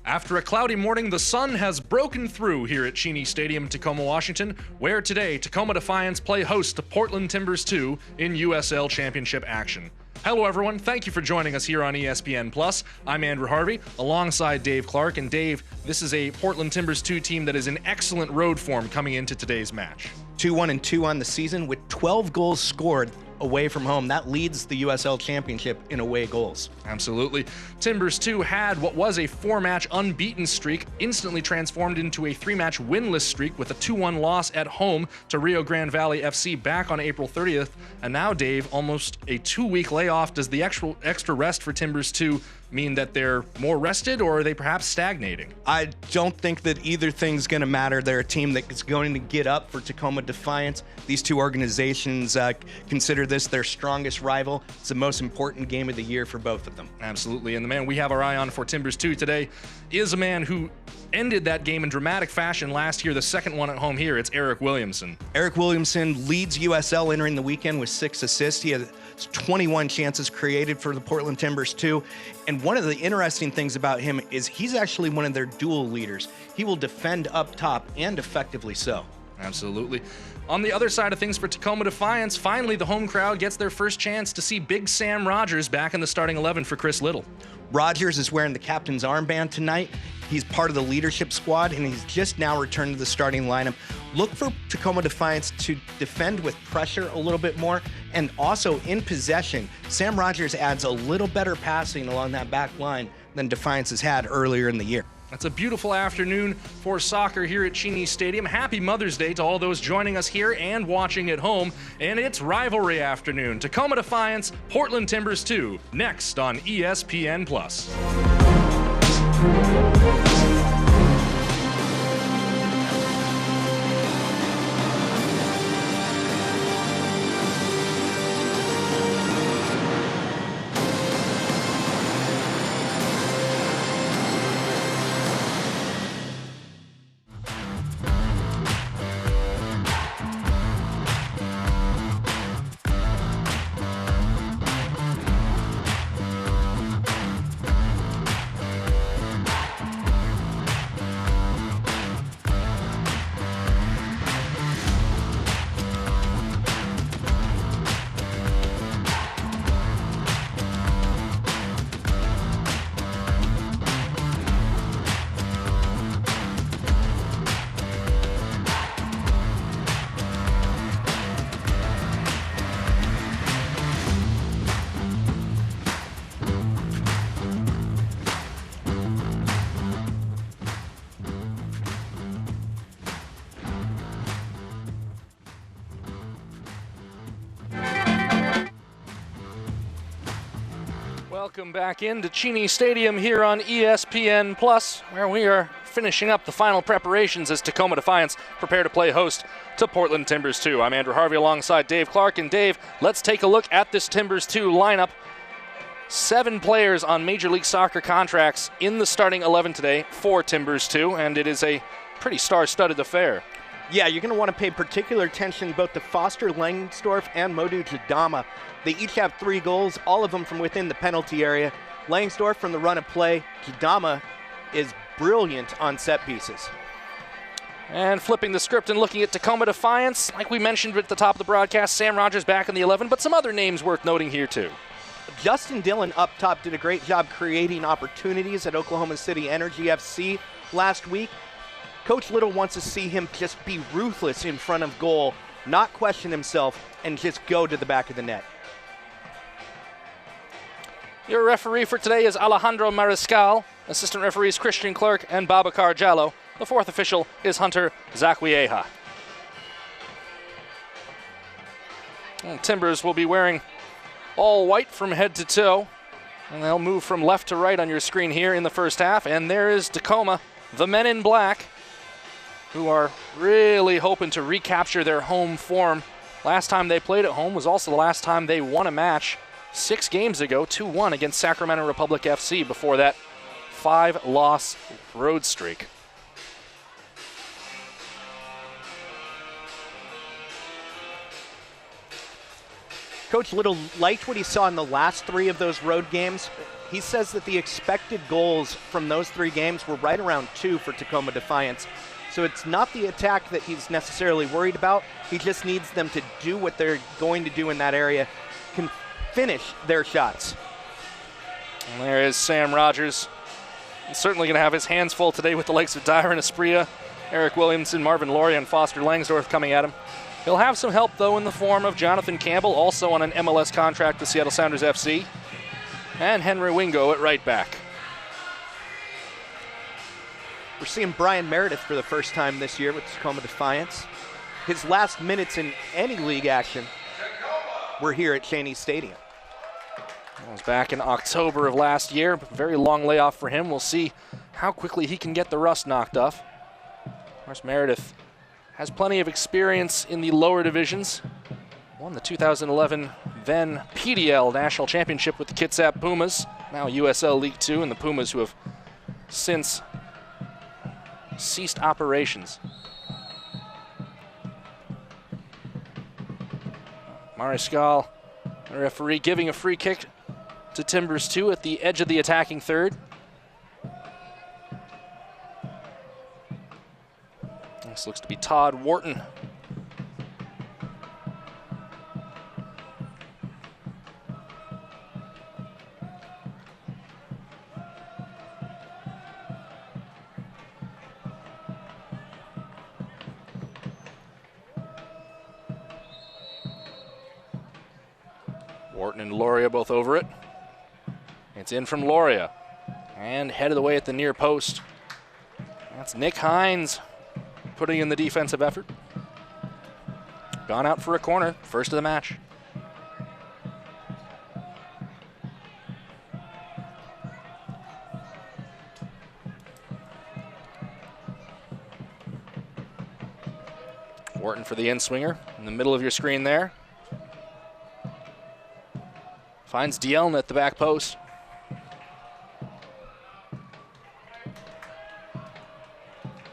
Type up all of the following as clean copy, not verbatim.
After a cloudy morning, the sun has broken through here at Cheney Stadium in Tacoma, Washington, where today Tacoma Defiance play host to Portland Timbers 2 in USL Championship action. Hello everyone, thank you for joining us here on ESPN+. I'm Andrew Harvey, alongside Dave Clark. And Dave, this is a Portland Timbers 2 team that is in excellent road form coming into today's match. 2-1-2 on the season with 12 goals scored away from home. That leads the USL Championship in away goals. Absolutely. Timbers 2 had what was a 4-match unbeaten streak instantly transformed into a 3-match winless streak with a 2-1 loss at home to Rio Grande Valley FC back on April 30th. And now, Dave, almost a 2-week layoff. Does the extra rest for Timbers 2 mean that they're more rested, or are they perhaps stagnating? I don't think that either thing's going to matter. They're a team that's going to get up for Tacoma Defiance. These two organizations consider this their strongest rival. It's the most important game of the year for both of them. Absolutely, and the man we have our eye on for Timbers 2 today is a man who ended that game in dramatic fashion last year, the second one at home here. It's Eric Williamson. Eric Williamson leads USL entering the weekend with 6 assists. He has 21 chances created for the Portland Timbers 2. And one of the interesting things about him is he's actually one of their dual leaders. He will defend up top, and effectively so. Absolutely. On the other side of things for Tacoma Defiance, finally the home crowd gets their first chance to see Big Sam Rogers back in the starting 11 for Chris Little. Rogers is wearing the captain's armband tonight. He's part of the leadership squad, and he's just now returned to the starting lineup. Look for Tacoma Defiance to defend with pressure a little bit more, and also in possession. Sam Rogers adds a little better passing along that back line than Defiance has had earlier in the year. It's a beautiful afternoon for soccer here at Cheney Stadium. Happy Mother's Day to all those joining us here and watching at home. And it's rivalry afternoon. Tacoma Defiance, Portland Timbers 2, next on ESPN+. Welcome back into Cheney Stadium here on ESPN+, where we are finishing up the final preparations as Tacoma Defiance prepare to play host to Portland Timbers 2. I'm Andrew Harvey alongside Dave Clark. And Dave, let's take a look at this Timbers 2 lineup. 7 players on Major League Soccer contracts in the starting 11 today for Timbers 2, and it is a pretty star-studded affair. Yeah, you're going to want to pay particular attention both to Foster Langsdorff and Modu Jadama. They each have 3 goals, all of them from within the penalty area. Langsdorff from the run of play. Jadama is brilliant on set pieces. And flipping the script and looking at Tacoma Defiance, like we mentioned at the top of the broadcast, Sam Rogers back in the 11, but some other names worth noting here too. Justin Dillon up top did a great job creating opportunities at Oklahoma City Energy FC last week. Coach Little wants to see him just be ruthless in front of goal, not question himself, and just go to the back of the net. Your referee for today is Alejandro Mariscal, assistant referees Christian Clark and Babacar Jallo. The 4th official is Hunter Zakwieja. Timbers will be wearing all white from head to toe, and they'll move from left to right on your screen here in the first half. And there is Tacoma, the men in black, who are really hoping to recapture their home form. Last time they played at home was also the last time they won a match 6 games ago, 2-1 against Sacramento Republic FC before that 5-loss road streak. Coach Little liked what he saw in the last 3 of those road games. He says that the expected goals from those 3 games were right around 2 for Tacoma Defiance. So it's not the attack that he's necessarily worried about. He just needs them to do what they're going to do in that area, can finish their shots. And there is Sam Rogers. He's certainly going to have his hands full today with the likes of Dyron Espria, Eric Williamson, Marvin Lauria, and Foster Langsdorff coming at him. He'll have some help, though, in the form of Jonathan Campbell, also on an MLS contract with Seattle Sounders FC, and Henry Wingo at right back. We're seeing Brian Meredith for the first time this year with Tacoma Defiance. His last minutes in any league action were here at Cheney Stadium. He was back in October of last year. Very long layoff for him. We'll see how quickly he can get the rust knocked off. Of course, Meredith has plenty of experience in the lower divisions. Won the 2011 then PDL National Championship with the Kitsap Pumas, now USL League 2, and the Pumas who have since ceased operations. Mariscal, the referee, giving a free kick to Timbers 2 at the edge of the attacking third. This looks to be Todd Wharton. Wharton and Lauria both over it. It's in from Lauria. And headed away at the near post. That's Nick Hines putting in the defensive effort. Gone out for a corner, first of the match. Wharton for the in-swinger in the middle of your screen there. Finds Dielna at the back post.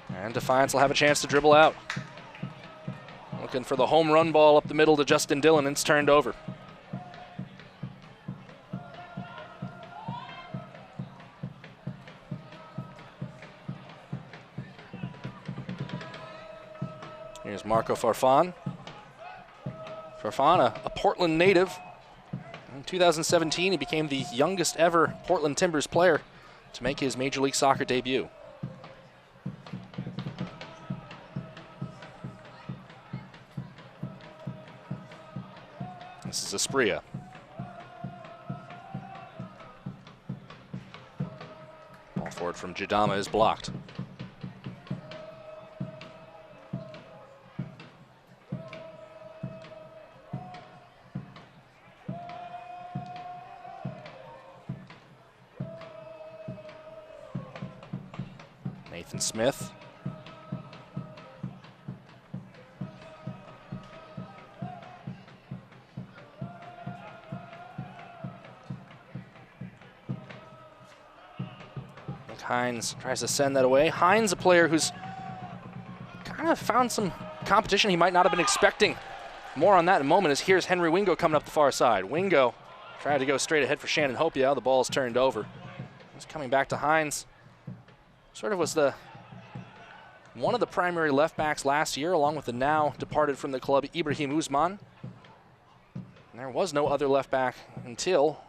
And Defiance will have a chance to dribble out. Looking for the home run ball up the middle to Justin Dillon, and it's turned over. Here's Marco Farfan. Farfan, a Portland native. In 2017, he became the youngest ever Portland Timbers player to make his Major League Soccer debut. This is Espria. Ball forward from Jadama is blocked. Nathan Smith. Hines tries to send that away. Hines, a player who's kind of found some competition he might not have been expecting. More on that in a moment, as here's Henry Wingo coming up the far side. Wingo tried to go straight ahead for Shannon Hopia. The ball is turned over. He's coming back to Hines. Sort of was one of the primary left backs last year, along with the now departed from the club Ibrahim Usman. And there was no other left back until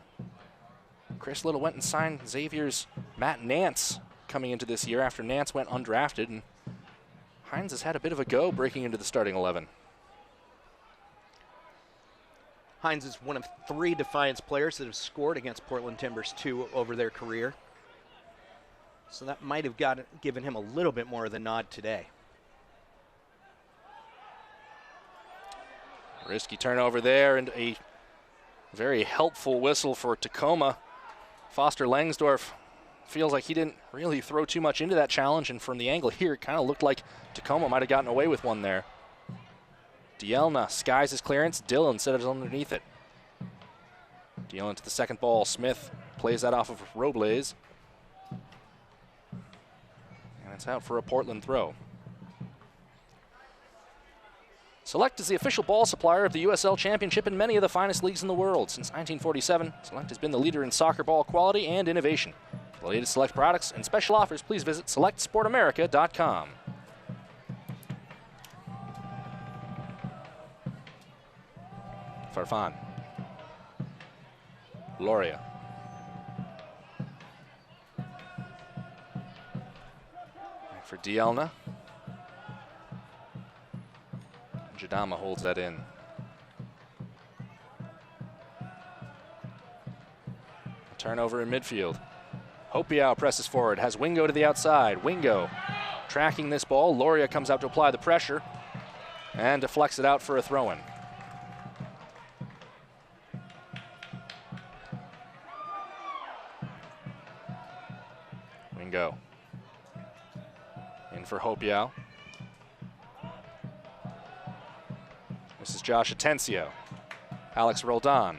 Chris Little went and signed Xavier's Matt Nance coming into this year after Nance went undrafted, and Hines has had a bit of a go breaking into the starting 11. Hines is one of 3 Defiance players that have scored against Portland Timbers 2 over their career. So that might have given him a little bit more of the nod today. Risky turnover there, and a very helpful whistle for Tacoma. Foster Langsdorff feels like he didn't really throw too much into that challenge, and from the angle here, it kind of looked like Tacoma might have gotten away with one there. Dielna skies his clearance. Dillon set it underneath it. Dillon to the second ball. Smith plays that off of Robles. And it's out for a Portland throw. Select is the official ball supplier of the USL Championship and many of the finest leagues in the world. Since 1947, Select has been the leader in soccer ball quality and innovation. For the latest Select products and special offers, please visit selectsportamerica.com. Farfan. Loria. For Dielna. Jadama holds that in. A turnover in midfield. Hopiao presses forward, has Wingo to the outside. Wingo tracking this ball. Loria comes out to apply the pressure and deflects it out for a throw-in. Wingo. In for Hopiao. This is Josh Atencio. Alex Roldan.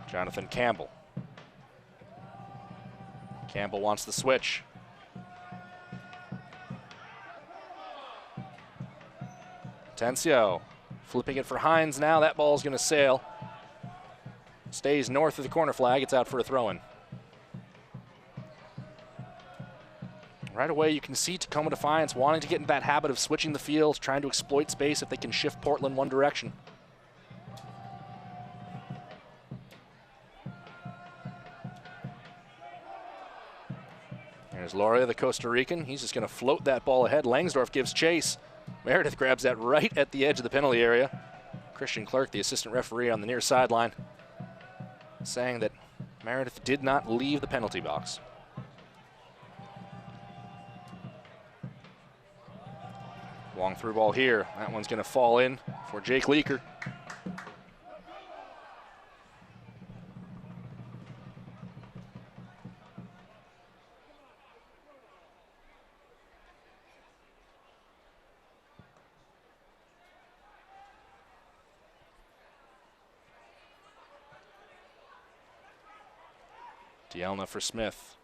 Jonathan Campbell. Campbell wants the switch. Atencio flipping it for Hines now. That ball's going to sail. Stays north of the corner flag. It's out for a throw-in. Right away, you can see Tacoma Defiance wanting to get in that habit of switching the field, trying to exploit space if they can shift Portland one direction. There's Loria, the Costa Rican. He's just going to float that ball ahead. Langsdorf gives chase. Meredith grabs that right at the edge of the penalty area. Christian Clark, the assistant referee on the near sideline, saying that Meredith did not leave the penalty box. Long through ball here. That one's going to fall in for Jake Leaker. Dielna for Smith.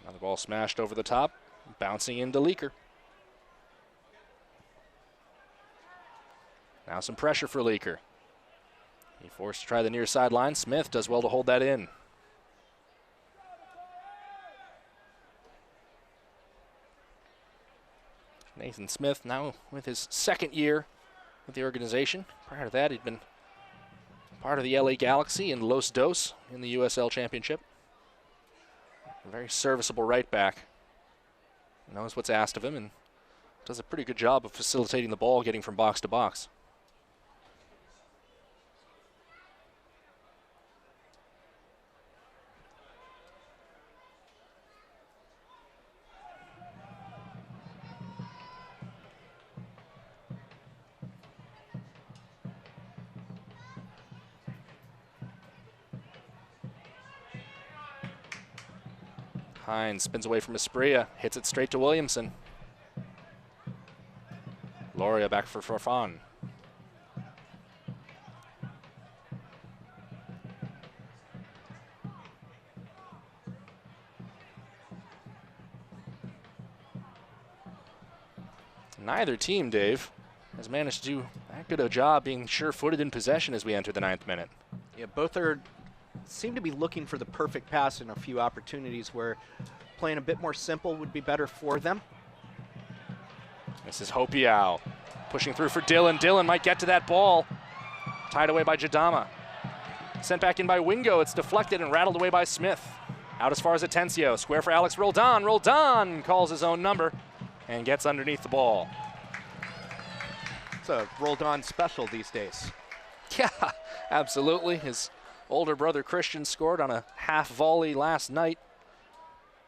Another ball smashed over the top, bouncing into Leaker. Now some pressure for Leaker. He forced to try the near sideline. Smith does well to hold that in. Nathan Smith now with his second year with the organization. Prior to that, he'd been part of the LA Galaxy and Los Dos in the USL Championship. A very serviceable right back. Knows what's asked of him and does a pretty good job of facilitating the ball, getting from box to box. Hines spins away from Esprilla, hits it straight to Williamson. Loria back for Farfan. Neither team, Dave, has managed to do that good a job being sure-footed in possession as we enter the 9th minute. Yeah, both seem to be looking for the perfect pass in a few opportunities where playing a bit more simple would be better for them. This is Hopiao pushing through for Dillon. Dillon might get to that ball. Tied away by Jadama. Sent back in by Wingo. It's deflected and rattled away by Smith. Out as far as Atencio. Square for Alex Roldan. Roldan calls his own number and gets underneath the ball. It's a Roldan special these days. Yeah, absolutely. His older brother Christian scored on a half volley last night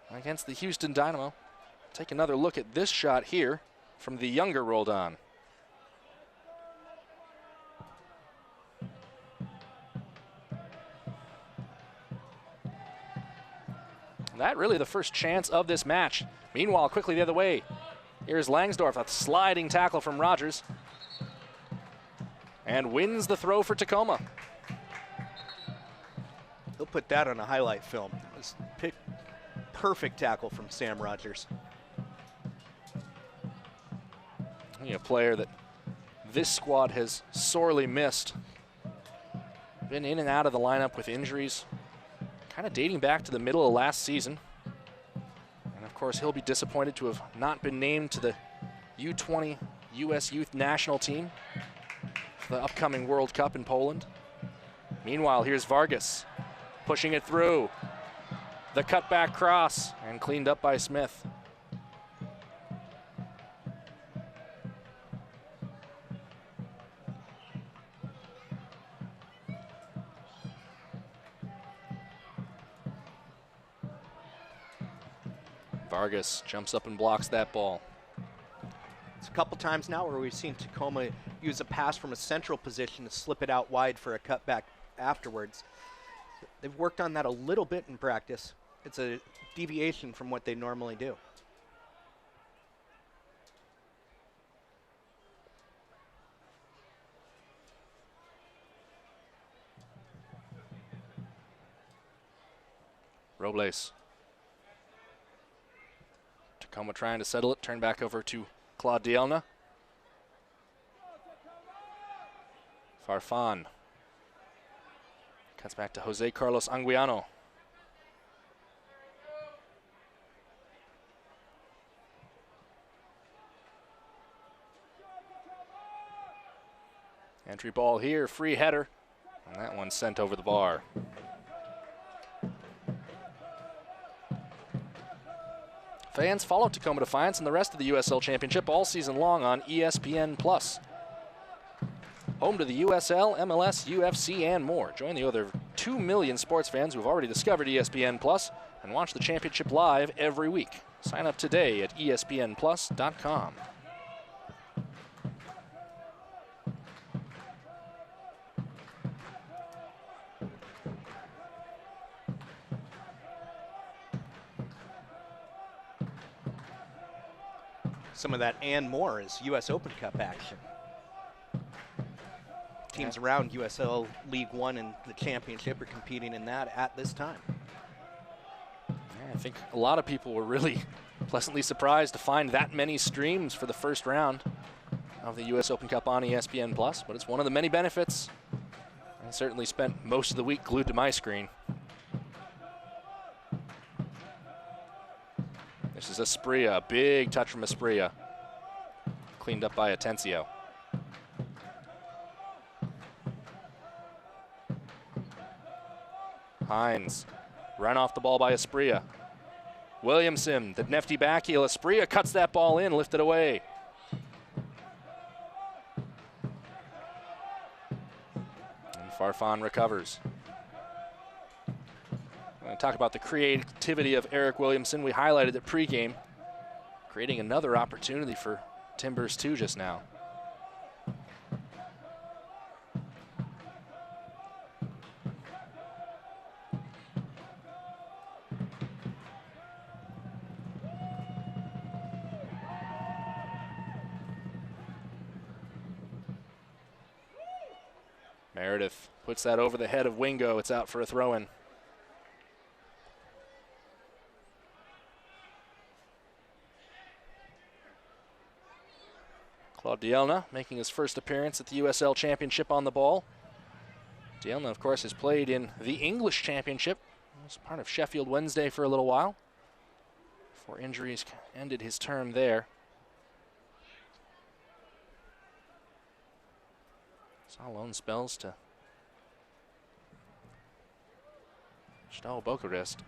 against the Houston Dynamo. Take another look at this shot here from the younger Roldan. That really the first chance of this match. Meanwhile, quickly the other way. Here's Langsdorf, a sliding tackle from Rogers. And wins the throw for Tacoma. He'll put that on a highlight film. It was perfect tackle from Sam Rogers. A player that this squad has sorely missed. Been in and out of the lineup with injuries, kind of dating back to the middle of last season. And of course, he'll be disappointed to have not been named to the U20 U.S. Youth National Team for the upcoming World Cup in Poland. Meanwhile, here's Vargas pushing it through. The cutback cross and cleaned up by Smith. Vargas jumps up and blocks that ball. It's a couple times now where we've seen Tacoma use a pass from a central position to slip it out wide for a cutback afterwards. They've worked on that a little bit in practice. It's a deviation from what they normally do. Robles. Tacoma trying to settle it, turn back over to Claude Dielna. Farfan. Cuts back to Jose Carlos Anguiano. Entry ball here, free header. And that one sent over the bar. Fans follow Tacoma Defiance and the rest of the USL Championship all season long on ESPN+. Home to the USL, MLS, UFC, and more. Join the other 2 million sports fans who have already discovered ESPN+ and watch the championship live every week. Sign up today at espnplus.com. Some of that and more is U.S. Open Cup action. Teams around USL League One and the championship are competing in that at this time. Yeah, I think a lot of people were really pleasantly surprised to find that many streams for the first round of the U.S. Open Cup on ESPN+, but it's one of the many benefits. I certainly spent most of the week glued to my screen. This is Asprilla, a big touch from Asprilla. Cleaned up by Atencio. Hines, run off the ball by Asprilla. Williamson, the nifty back heel. Asprilla cuts that ball in, lifted away. And Farfan recovers. Talk about the creativity of Eric Williamson. We highlighted it pregame, creating another opportunity for Timbers 2 just now. Meredith puts that over the head of Wingo. It's out for a throw-in. Claude Dielna making his first appearance at the USL Championship on the ball. Dielna, of course, has played in the English Championship. He was part of Sheffield Wednesday for a little while before injuries ended his term there. Saw loan spells to Bucharest.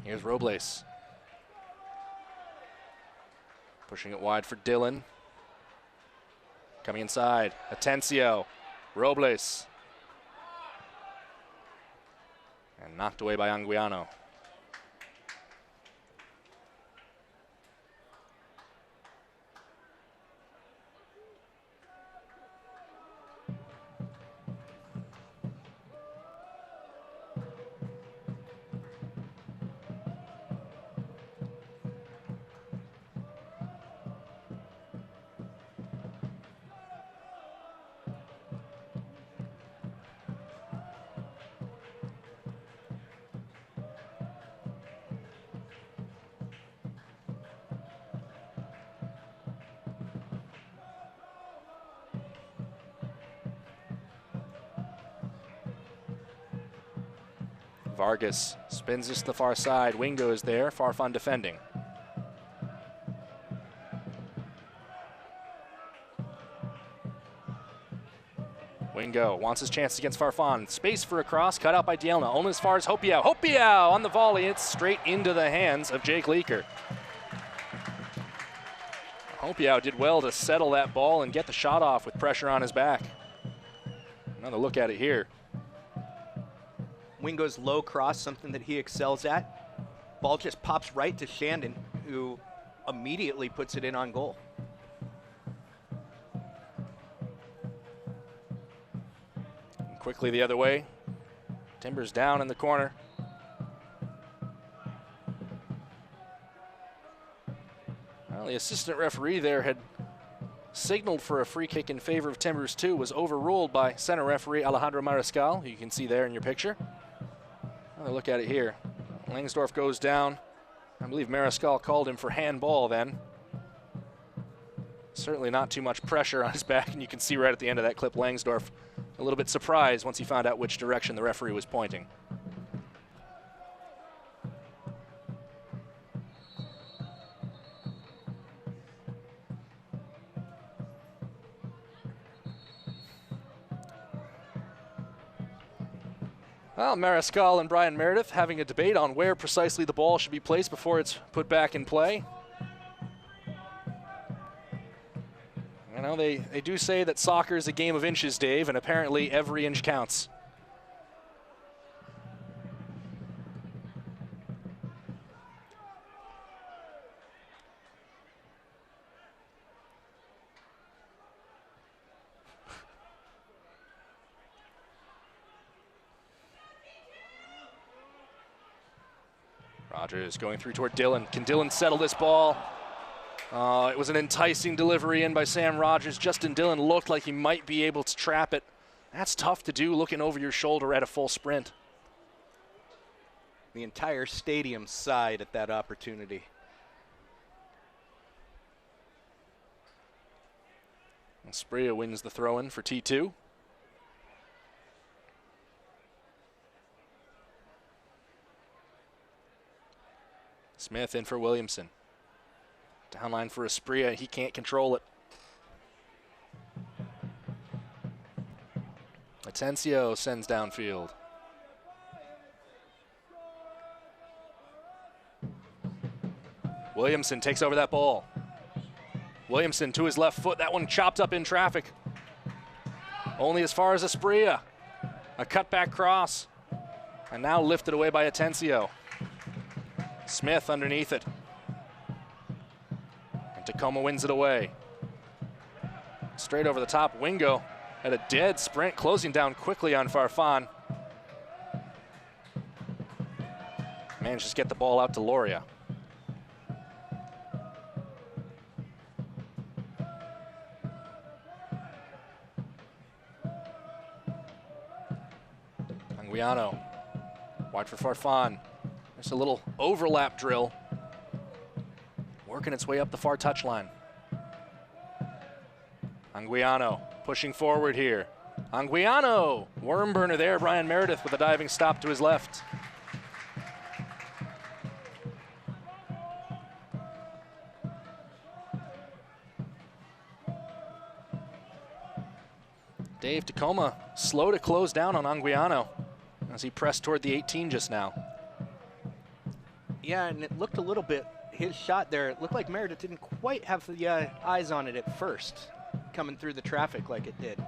Here's Robles. Pushing it wide for Dillon. Coming inside, Atencio, Robles. And knocked away by Anguiano. Vargas spins this to the far side. Wingo is there. Farfan defending. Wingo wants his chance against Farfan. Space for a cross, cut out by Dielna. Only as far as Hopiau. Hopiau on the volley. It's straight into the hands of Jake Leaker. Hopiau did well to settle that ball and get the shot off with pressure on his back. Another look at it here. Wingo's low cross, something that he excels at. Ball just pops right to Shandon, who immediately puts it in on goal. Quickly the other way. Timbers down in the corner. Well, the assistant referee there had signaled for a free kick in favor of Timbers 2, was overruled by center referee Alejandro Mariscal, who you can see there in your picture. Another look at it here. Langsdorff goes down. I believe Mariscal called him for handball then. Certainly not too much pressure on his back, and you can see right at the end of that clip Langsdorff a little bit surprised once he found out which direction the referee was pointing. Well, Mariscal and Brian Meredith having a debate on where precisely the ball should be placed before it's put back in play. You know, they do say that soccer is a game of inches, Dave, and apparently every inch counts. Rogers going through toward Dillon. Can Dillon settle this ball? It was an enticing delivery in by Sam Rogers. Justin Dillon looked like he might be able to trap it. That's tough to do looking over your shoulder at a full sprint. The entire stadium sighed at that opportunity. And Spria wins the throw-in for T2. Smith in for Williamson. Downline for Espria, he can't control it. Atencio sends downfield. Williamson takes over that ball. Williamson to his left foot, that one chopped up in traffic. Only as far as Espria. A cutback cross. And now lifted away by Atencio. Smith underneath it. Tacoma wins it away. Straight over the top, Wingo at a dead sprint, closing down quickly on Farfan. Manages to get the ball out to Loria. Anguiano, wide for Farfan. There's a little overlap drill. Working its way up the far touchline. Anguiano pushing forward here. Anguiano, worm burner there. Brian Meredith with a diving stop to his left. Dave, Tacoma slow to close down on Anguiano as he pressed toward the 18 just now. Yeah, and it looked a little bit, his shot there, it looked like Meredith didn't quite have the eyes on it at first, coming through the traffic like it did.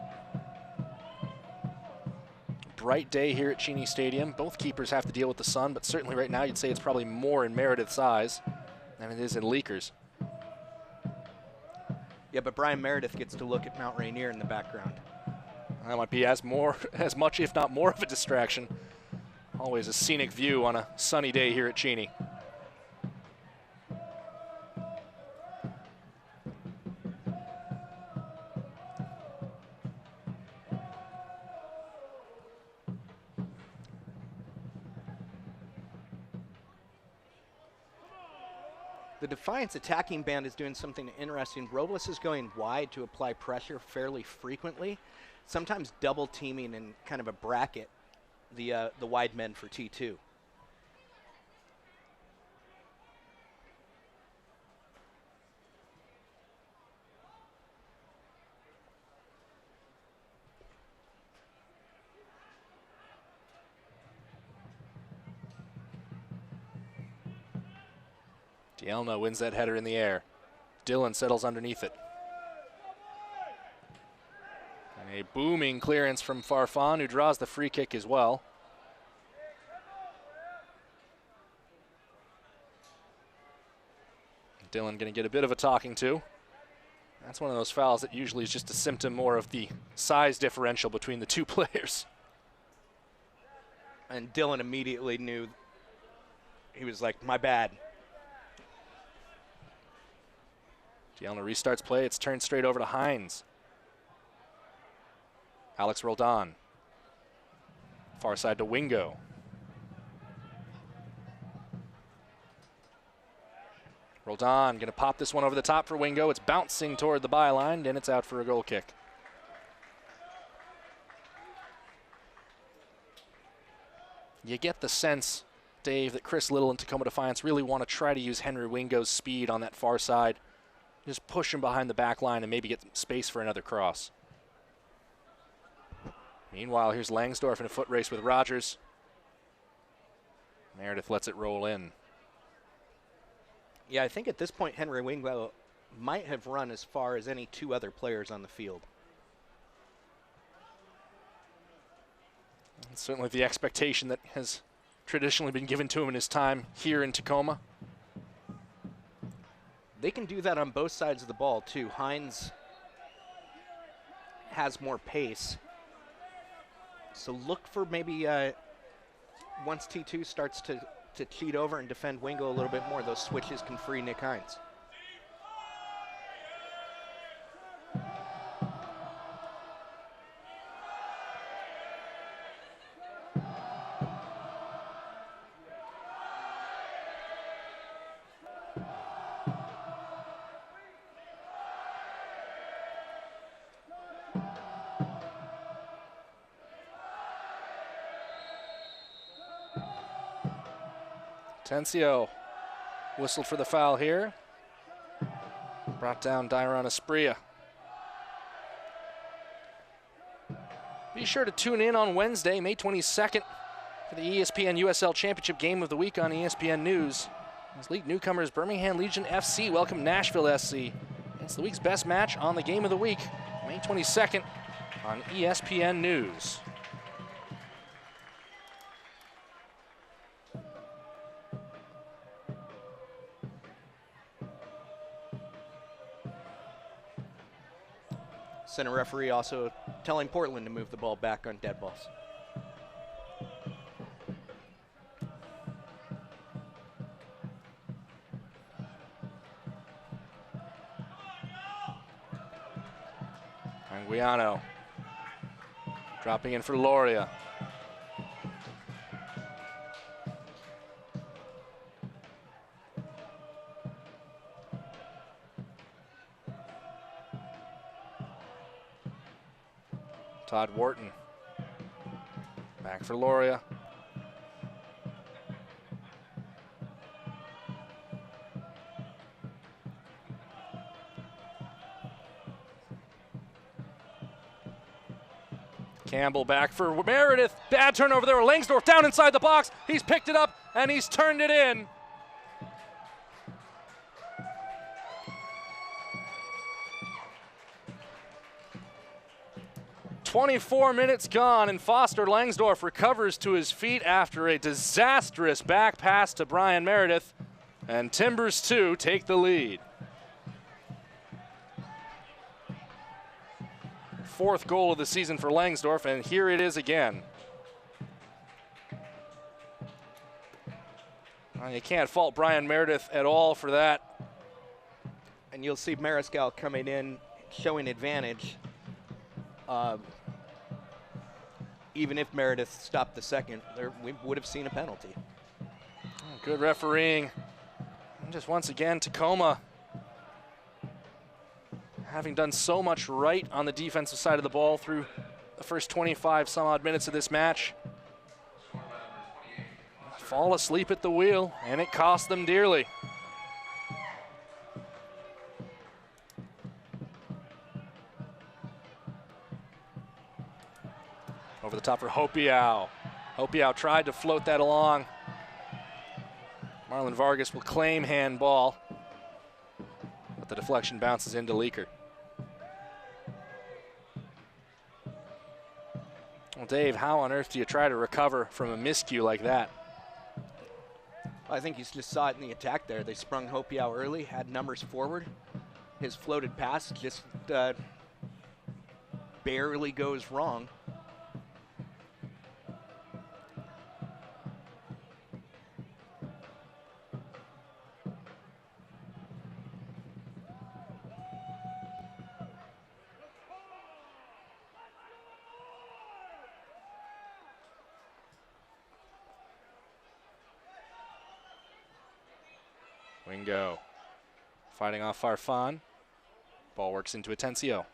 Bright day here at Cheney Stadium. Both keepers have to deal with the sun, but certainly right now you'd say it's probably more in Meredith's eyes than it is in Leaker's. Yeah, but Brian Meredith gets to look at Mount Rainier in the background. That might be as much, if not more of a distraction. Always a scenic view on a sunny day here at Cheney. The Defiance attacking band is doing something interesting. Robles is going wide to apply pressure fairly frequently, sometimes double teaming in kind of a bracket the wide men for T2. Dielna wins that header in the air. Dillon settles underneath it. And a booming clearance from Farfan, who draws the free kick as well. Dillon going to get a bit of a talking to. That's one of those fouls that usually is just a symptom more of the size differential between the two players. And Dillon immediately knew. He was like, my bad. Dielna restarts play. It's turned straight over to Hines. Alex Roldan. Far side to Wingo. Roldan going to pop this one over the top for Wingo. It's bouncing toward the byline, and it's out for a goal kick. You get the sense, Dave, that Chris Little and Tacoma Defiance really want to try to use Henry Wingo's speed on that far side. Just push him behind the back line and maybe get space for another cross. Meanwhile, here's Langsdorff in a foot race with Rogers. Meredith lets it roll in. Yeah, I think at this point Henry Wingo might have run as far as any two other players on the field. It's certainly the expectation that has traditionally been given to him in his time here in Tacoma. They can do that on both sides of the ball, too. Hines has more pace. So look for maybe once T2 starts to cheat over and defend Wingo a little bit more, those switches can free Nick Hines. Tencio whistled for the foul here. Brought down Dairon Asprilla. Be sure to tune in on Wednesday, May 22nd, for the ESPN USL Championship Game of the Week on ESPN News. As league newcomers Birmingham Legion FC welcome Nashville SC. It's the week's best match on the Game of the Week, May 22nd on ESPN News. Center referee also telling Portland to move the ball back on dead balls. Anguiano dropping in for Loria. Todd Wharton back for Loria. Campbell back for Meredith. Bad turnover there. Langsdorff down inside the box. He's picked it up and he's turned it in. "24 minutes gone, and Foster Langsdorff recovers to his feet after a disastrous back pass to Brian Meredith, and Timbers 2 take the lead. Fourth goal of the season for Langsdorff, and here it is again. Well, you can't fault Brian Meredith at all for that. And you'll see Mariscal coming in, showing advantage. Even if Meredith stopped the second, we would have seen a penalty. Good refereeing. And just once again, Tacoma, having done so much right on the defensive side of the ball through the first 25 some odd minutes of this match, fall asleep at the wheel, and it cost them dearly. Over the top for Hopiau. Hopiau tried to float that along. Marlon Vargas will claim handball, but the deflection bounces into Leaker. Well, Dave, how on earth do you try to recover from a miscue like that? I think you just saw it in the attack there. They sprung Hopiau early, had numbers forward. His floated pass just barely goes wrong. Wingo fighting off Farfan. Ball works into Atencio.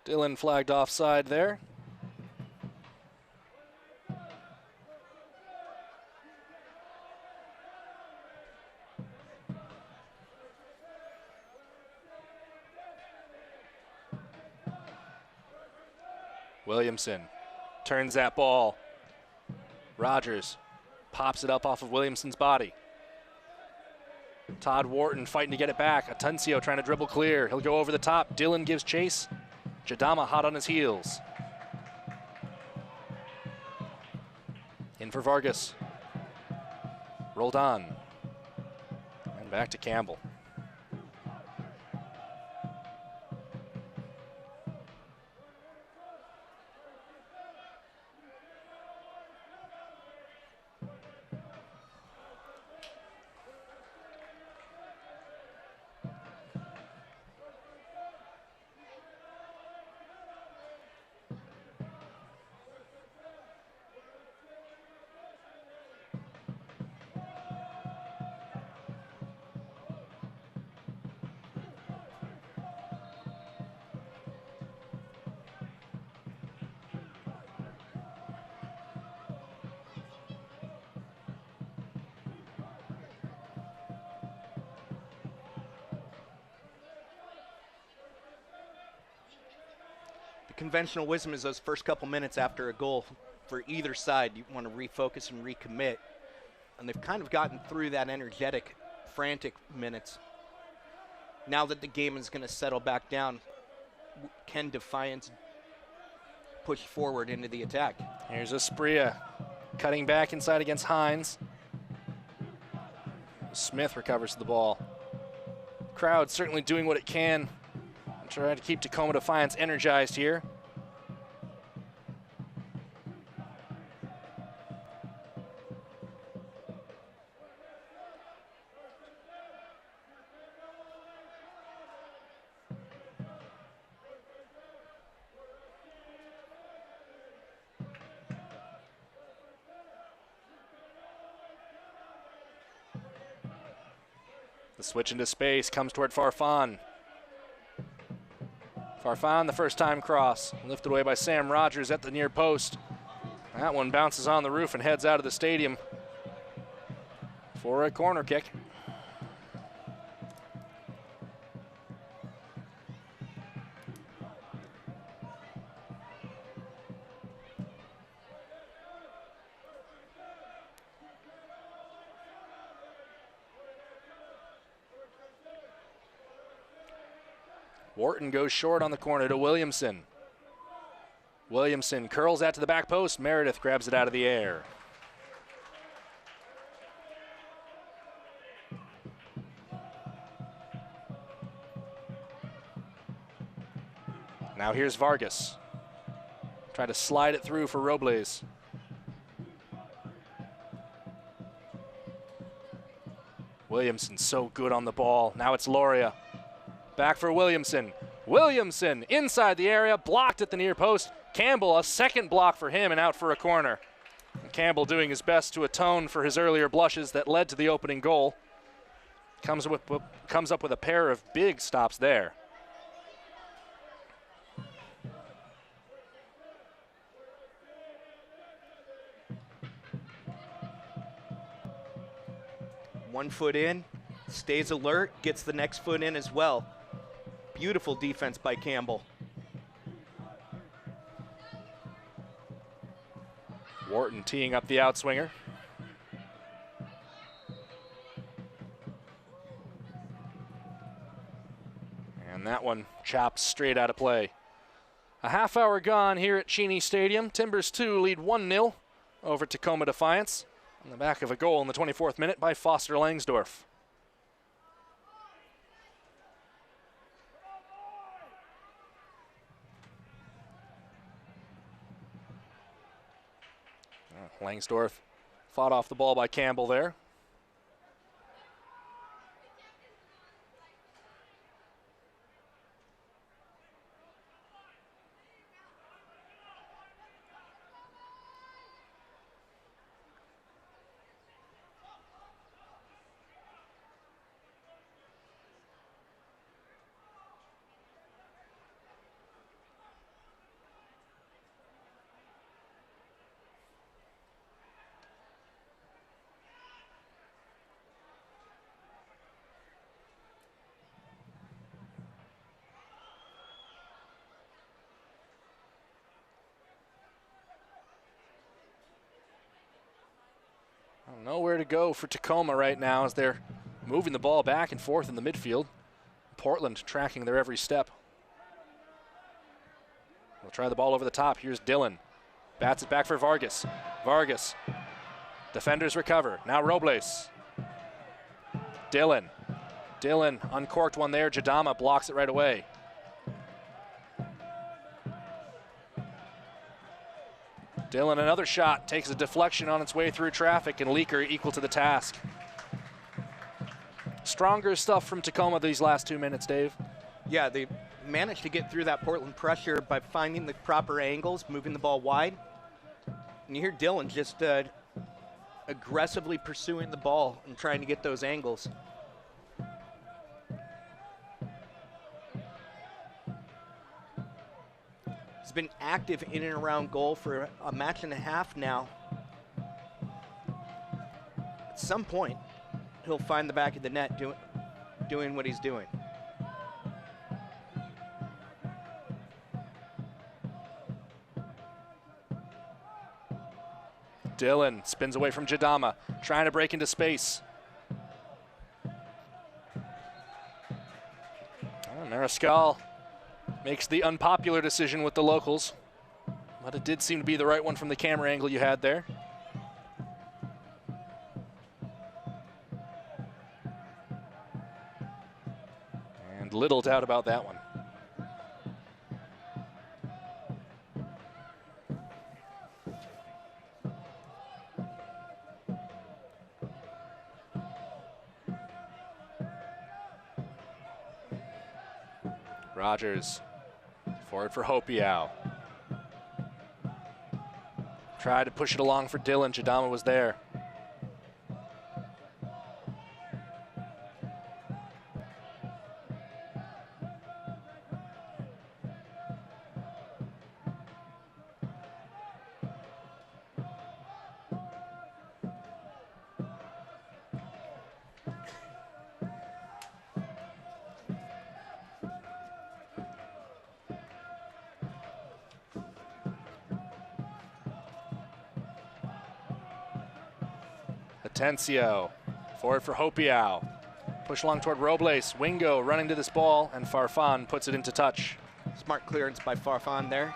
Dylan flagged offside there. Williamson turns that ball. Rogers pops it up off of Williamson's body. Todd Wharton fighting to get it back. Atencio trying to dribble clear. He'll go over the top. Dylan gives chase. Jadama hot on his heels. In for Vargas. Rolled on. And back to Campbell. Conventional wisdom is those first couple minutes after a goal for either side, you want to refocus and recommit. And they've kind of gotten through that energetic, frantic minutes. Now that the game is going to settle back down, can Defiance push forward into the attack? Here's Aspria cutting back inside against Hines. Smith recovers the ball. Crowd certainly doing what it can. Try to keep Tacoma Defiance energized here. The switch into space comes toward Farfan. Farfan, the first time cross, lifted away by Sam Rogers at the near post. That one bounces on the roof and heads out of the stadium for a corner kick. Wharton goes short on the corner to Williamson. Williamson curls that to the back post. Meredith grabs it out of the air. Now here's Vargas. Try to slide it through for Robles. Williamson so good on the ball. Now it's Loria. Back for Williamson. Williamson inside the area, blocked at the near post. Campbell, a second block for him and out for a corner. And Campbell doing his best to atone for his earlier blushes that led to the opening goal. Comes up with a pair of big stops there. One foot in, stays alert, gets the next foot in as well. Beautiful defense by Campbell. Wharton teeing up the outswinger. And that one chops straight out of play. A half hour gone here at Cheney Stadium. Timbers 2 lead 1-0 over Tacoma Defiance on the back of a goal in the 24th minute by Foster Langsdorff. Langsdorff fought off the ball by Campbell there. Nowhere to go for Tacoma right now as they're moving the ball back and forth in the midfield. Portland tracking their every step. They'll try the ball over the top. Here's Dillon. Bats it back for Vargas. Vargas. Defenders recover. Now Robles. Dillon. Dillon uncorked one there. Jadama blocks it right away. Dillon, another shot, takes a deflection on its way through traffic, and Leaker equal to the task. Stronger stuff from Tacoma these last 2 minutes, Dave. Yeah, they managed to get through that Portland pressure by finding the proper angles, moving the ball wide. And you hear Dillon just aggressively pursuing the ball and trying to get those angles. He's been active in and around goal for a match and a half now. At some point, he'll find the back of the net doing what he's doing. Dillon spins away from Jadama, trying to break into space. Mariscal makes the unpopular decision with the locals, but it did seem to be the right one from the camera angle you had there. And little doubt about that one. Rogers, forward for Hopiau. Tried to push it along for Dillon. Jadama was there. Atencio, forward for Hopiau. Push along toward Robles. Wingo running to this ball, and Farfan puts it into touch. Smart clearance by Farfan there.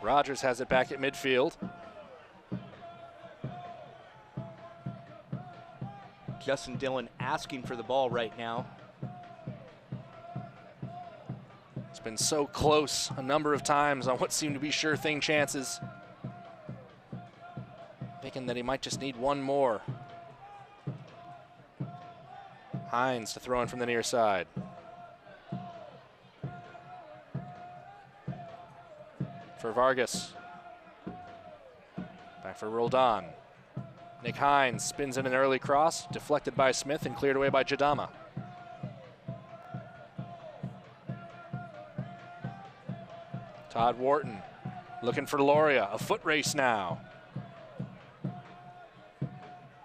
Rogers has it back at midfield. Justin Dillon asking for the ball right now. been so close a number of times on what seemed to be sure thing chances. Thinking that he might just need one more. Hines to throw in from the near side. For Vargas. Back for Roldan. Nick Hines spins in an early cross, deflected by Smith and cleared away by Jadama. Todd Wharton looking for Loria, a foot race now.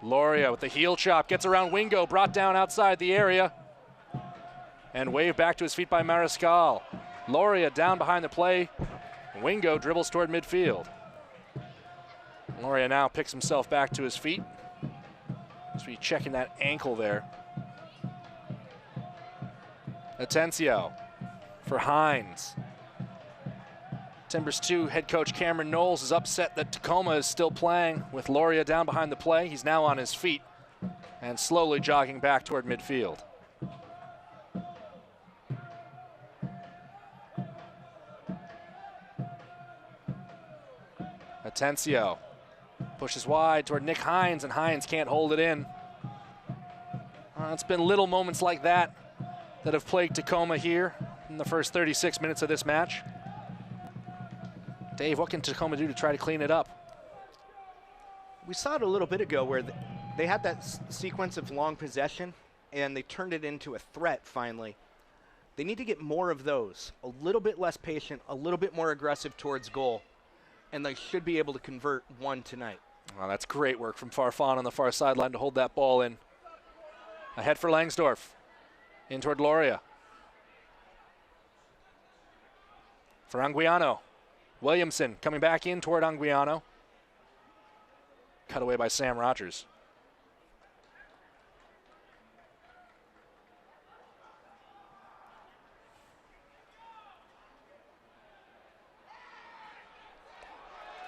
Loria with the heel chop, gets around Wingo, brought down outside the area. And waved back to his feet by Mariscal. Loria down behind the play. Wingo dribbles toward midfield. Loria now picks himself back to his feet. Just be checking that ankle there. Atencio for Hines. Timbers 2 head coach Cameron Knowles is upset that Tacoma is still playing with Loria down behind the play. He's now on his feet and slowly jogging back toward midfield. Atencio pushes wide toward Nick Hines, and Hines can't hold it in. It's been little moments like that that have plagued Tacoma here in the first 36 minutes of this match. Dave, what can Tacoma do to try to clean it up? We saw it a little bit ago where they had that sequence of long possession, and they turned it into a threat finally. They need to get more of those, a little bit less patient, a little bit more aggressive towards goal, and they should be able to convert one tonight. Well, that's great work from Farfan on the far sideline to hold that ball in. Ahead for Langsdorff. In toward Loria. For Anguiano. Williamson coming back in toward Anguiano. Cut away by Sam Rogers.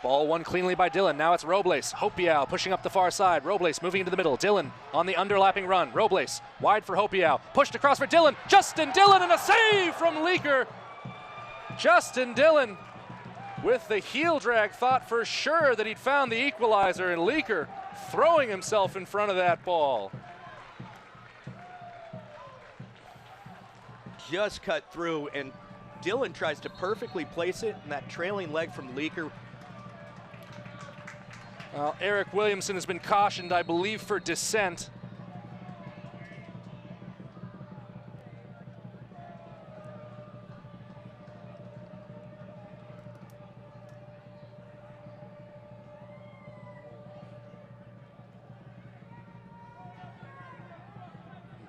Ball won cleanly by Dillon. Now it's Robles. Hopiau pushing up the far side. Robles moving into the middle. Dillon on the underlapping run. Robles wide for Hopiau. Pushed across for Dillon. Justin Dillon, and a save from Leaker. Justin Dillon with the heel drag, thought for sure that he'd found the equalizer, and Leaker throwing himself in front of that ball. Just cut through, and Dillon tries to perfectly place it, and that trailing leg from Leaker. Well, Eric Williamson has been cautioned, I believe, for dissent.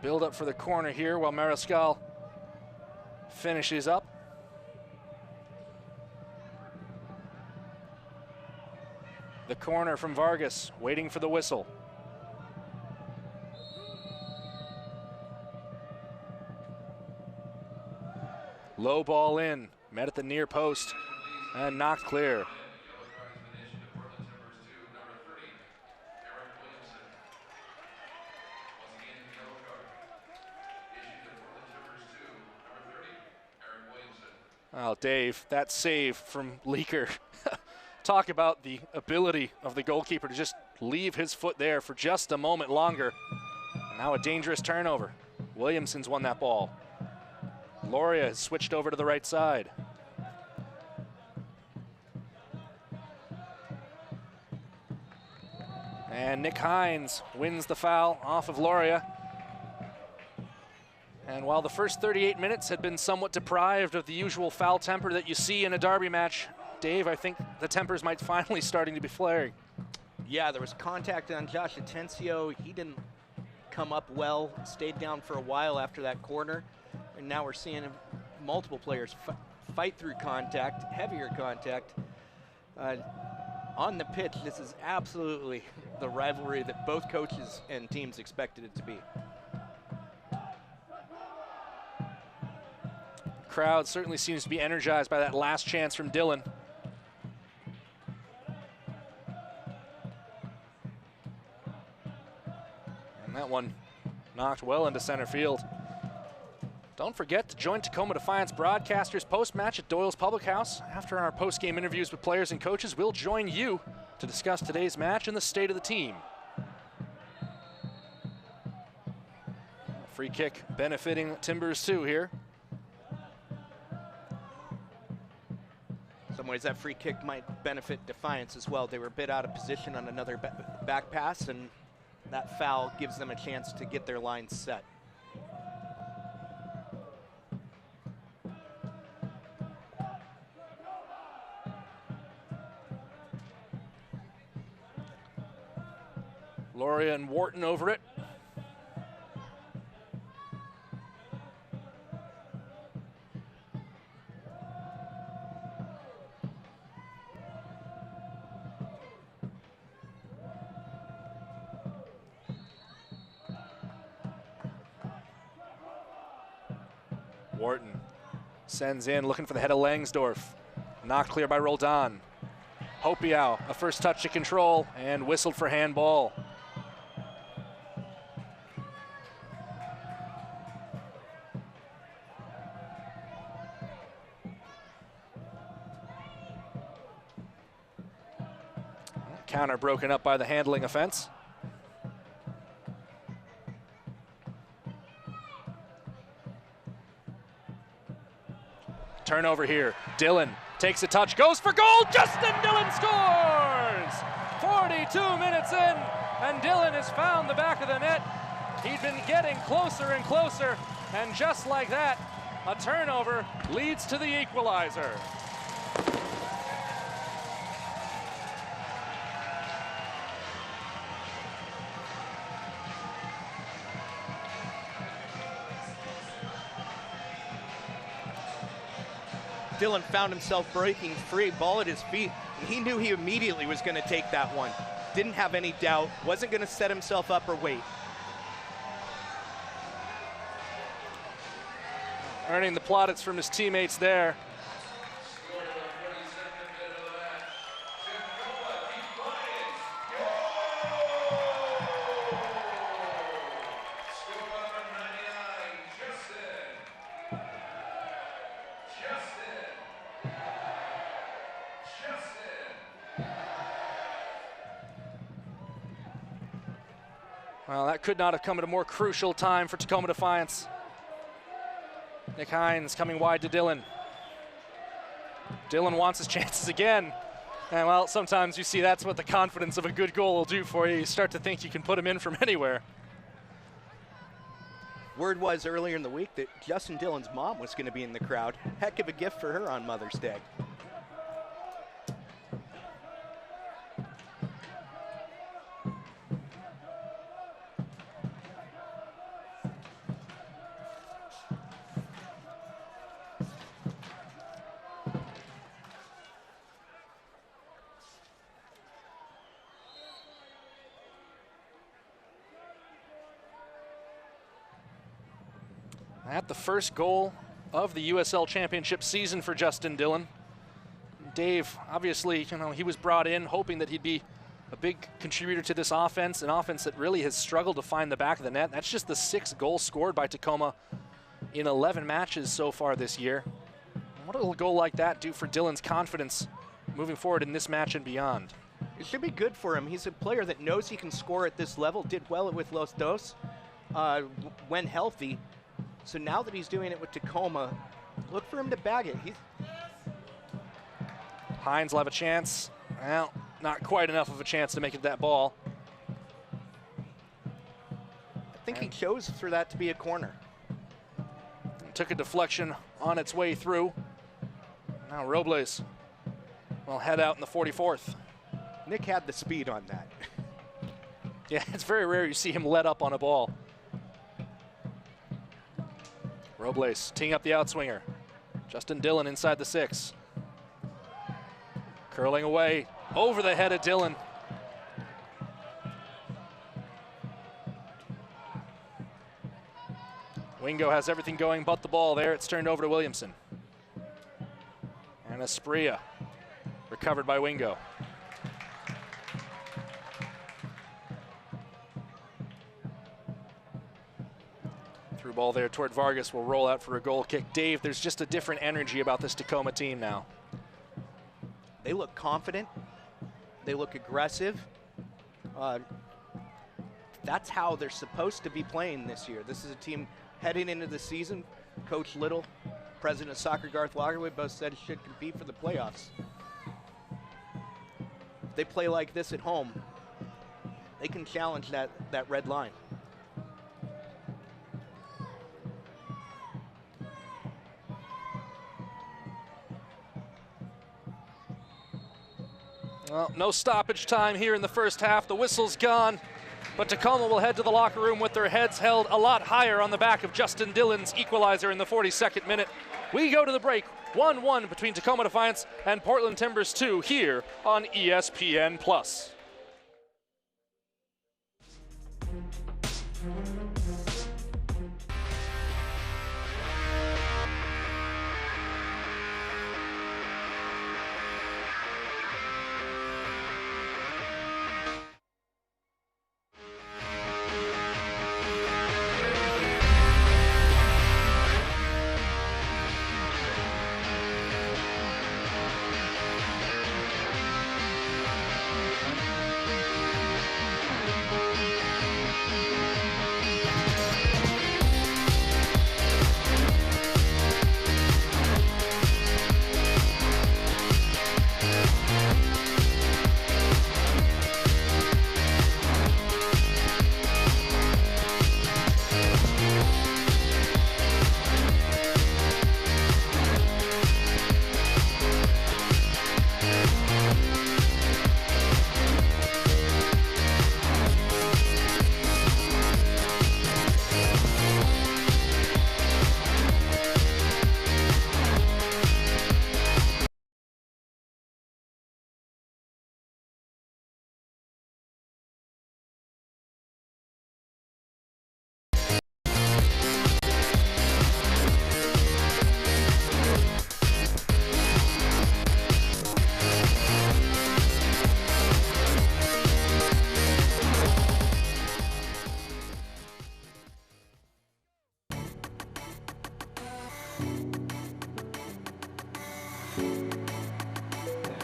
Build up for the corner here while Mariscal finishes up. The corner from Vargas, waiting for the whistle. Low ball in, met at the near post, and knocked clear. Well, Dave, that save from Leaker. Talk about the ability of the goalkeeper to just leave his foot there for just a moment longer. And now a dangerous turnover. Williamson's won that ball. Loria has switched over to the right side. And Nick Hines wins the foul off of Loria. And while the first 38 minutes had been somewhat deprived of the usual foul temper that you see in a derby match, Dave, I think the tempers might finally starting to be flaring. Yeah, there was contact on Josh Atencio. He didn't come up well, stayed down for a while after that corner. And now we're seeing multiple players fight through contact, heavier contact. On the pitch, this is absolutely the rivalry that both coaches and teams expected it to be. Crowd certainly seems to be energized by that last chance from Dillon. And that one knocked well into center field. Don't forget to join Tacoma Defiance broadcasters post-match at Doyle's Public House. After our post-game interviews with players and coaches, we'll join you to discuss today's match and the state of the team. Free kick benefiting Timbers too here. In some ways that free kick might benefit Defiance as well. They were a bit out of position on another back pass, and that foul gives them a chance to get their line set. Loria and Wharton over it. Wharton sends in, looking for the head of Langsdorff. Knocked clear by Roldan. Hopiau, a first touch to control, and whistled for handball. Counter broken up by the handling offense. Turnover here. Dillon takes a touch, goes for goal. Justin Dillon scores! 42 minutes in, and Dillon has found the back of the net. He'd been getting closer and closer, and just like that, a turnover leads to the equalizer. Dillon found himself breaking free, ball at his feet, and he knew he immediately was going to take that one. Didn't have any doubt, wasn't going to set himself up or wait. Earning the plaudits from his teammates there. Well, that could not have come at a more crucial time for Tacoma Defiance. Nick Hines coming wide to Dillon. Dillon wants his chances again. And well, sometimes you see that's what the confidence of a good goal will do for you. You start to think you can put him in from anywhere. Word was earlier in the week that Justin Dillon's mom was going to be in the crowd. Heck of a gift for her on Mother's Day. At the first goal of the USL Championship season for Justin Dillon. Dave, obviously, he was brought in hoping that he'd be a big contributor to this offense, an offense that really has struggled to find the back of the net. That's just the 6th goal scored by Tacoma in 11 matches so far this year. What will a goal like that do for Dillon's confidence moving forward in this match and beyond? It should be good for him. He's a player that knows he can score at this level, did well with Los Dos when healthy. So now that he's doing it with Tacoma, look for him to bag it. Hines will have a chance. Well, not quite enough of a chance to make it that ball. I think he chose for that to be a corner. Took a deflection on its way through. Now Robles will head out in the 44th. Nick had the speed on that. Yeah, it's very rare you see him let up on a ball. Robles teeing up the outswinger. Justin Dillon inside the 6. Curling away over the head of Dillon. Wingo has everything going but the ball there. It's turned over to Williamson. And Aspria recovered by Wingo. Ball there toward Vargas, will roll out for a goal kick. Dave, there's just a different energy about this Tacoma team now. They look confident. They look aggressive. That's how they're supposed to be playing this year. This is a team heading into the season. Coach Little, President of Soccer Garth Lagerwood both said it should compete for the playoffs. If they play like this at home, they can challenge that red line. Well, no stoppage time here in the first half. The whistle's gone, but Tacoma will head to the locker room with their heads held a lot higher on the back of Justin Dillon's equalizer in the 42nd minute. We go to the break, 1-1 between Tacoma Defiance and Portland Timbers 2 here on ESPN+.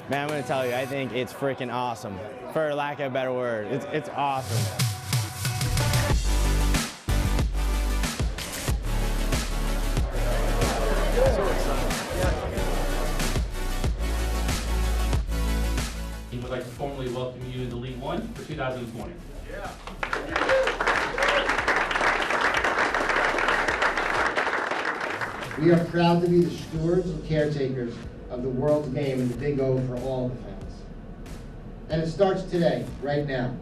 Man, I'm going to tell you, I think it's freaking awesome. For lack of a better word, it's awesome. We would like to formally welcome you to League One for 2020. We are proud to be the stewards and caretakers of the world's game and the big O for all the fans. And it starts today, right now.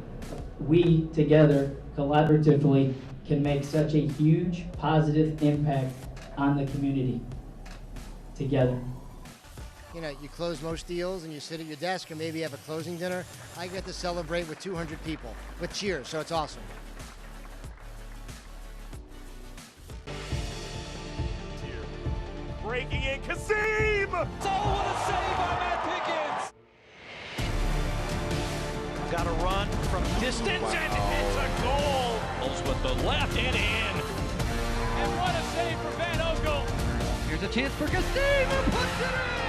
We, together, collaboratively, can make such a huge positive impact on the community. Together. You know, you close most deals and you sit at your desk or maybe have a closing dinner. I get to celebrate with 200 people with cheers, so it's awesome. Breaking in, Kasim! Oh, what a save by Matt Pickens! Got a run from distance and it's a goal! Pulls with the left and in. And what a save for Van Ogle! Here's a chance for Kasim who puts it in!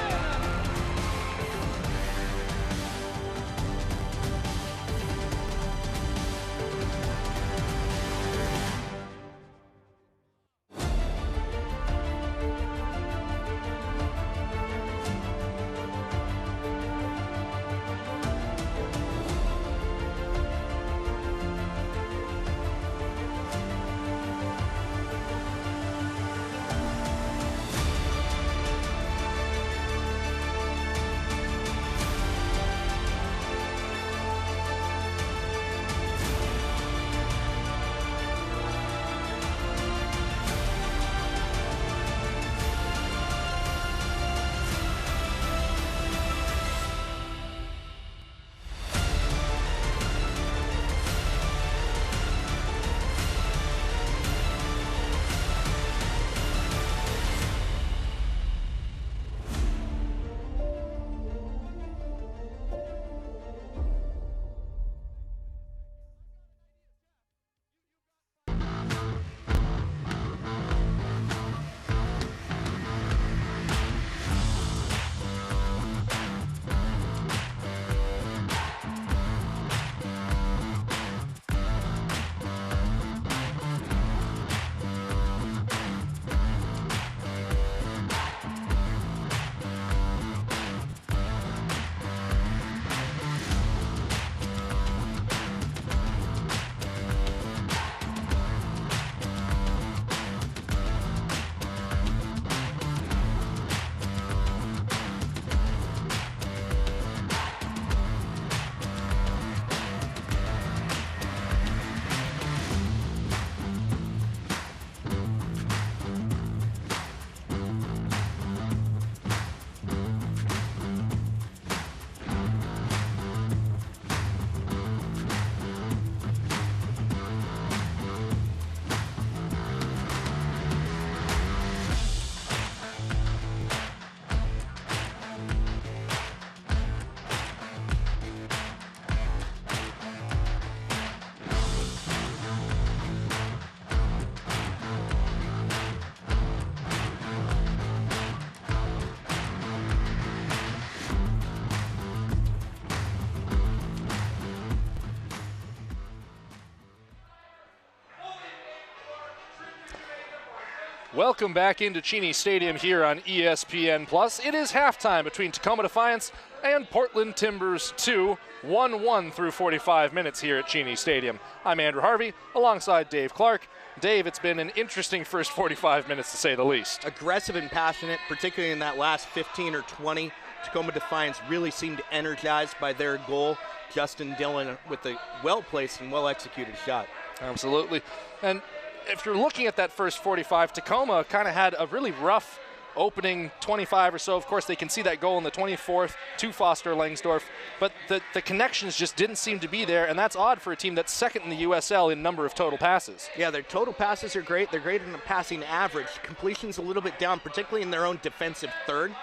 Welcome back into Cheney Stadium here on ESPN Plus. It is halftime between Tacoma Defiance and Portland Timbers 2, 1-1 through 45 minutes here at Cheney Stadium. I'm Andrew Harvey alongside Dave Clark. Dave, it's been an interesting first 45 minutes to say the least. Aggressive and passionate, particularly in that last 15 or 20. Tacoma Defiance really seemed energized by their goal. Justin Dillon with a well-placed and well-executed shot. Absolutely. And if you're looking at that first 45, Tacoma kind of had a really rough opening 25 or so. Of course, they can see that goal in the 24th to Foster Langsdorff, but the connections just didn't seem to be there, and that's odd for a team that's second in the USL in number of total passes. Yeah, their total passes are great. They're great in the passing average. Completion's a little bit down, particularly in their own defensive third.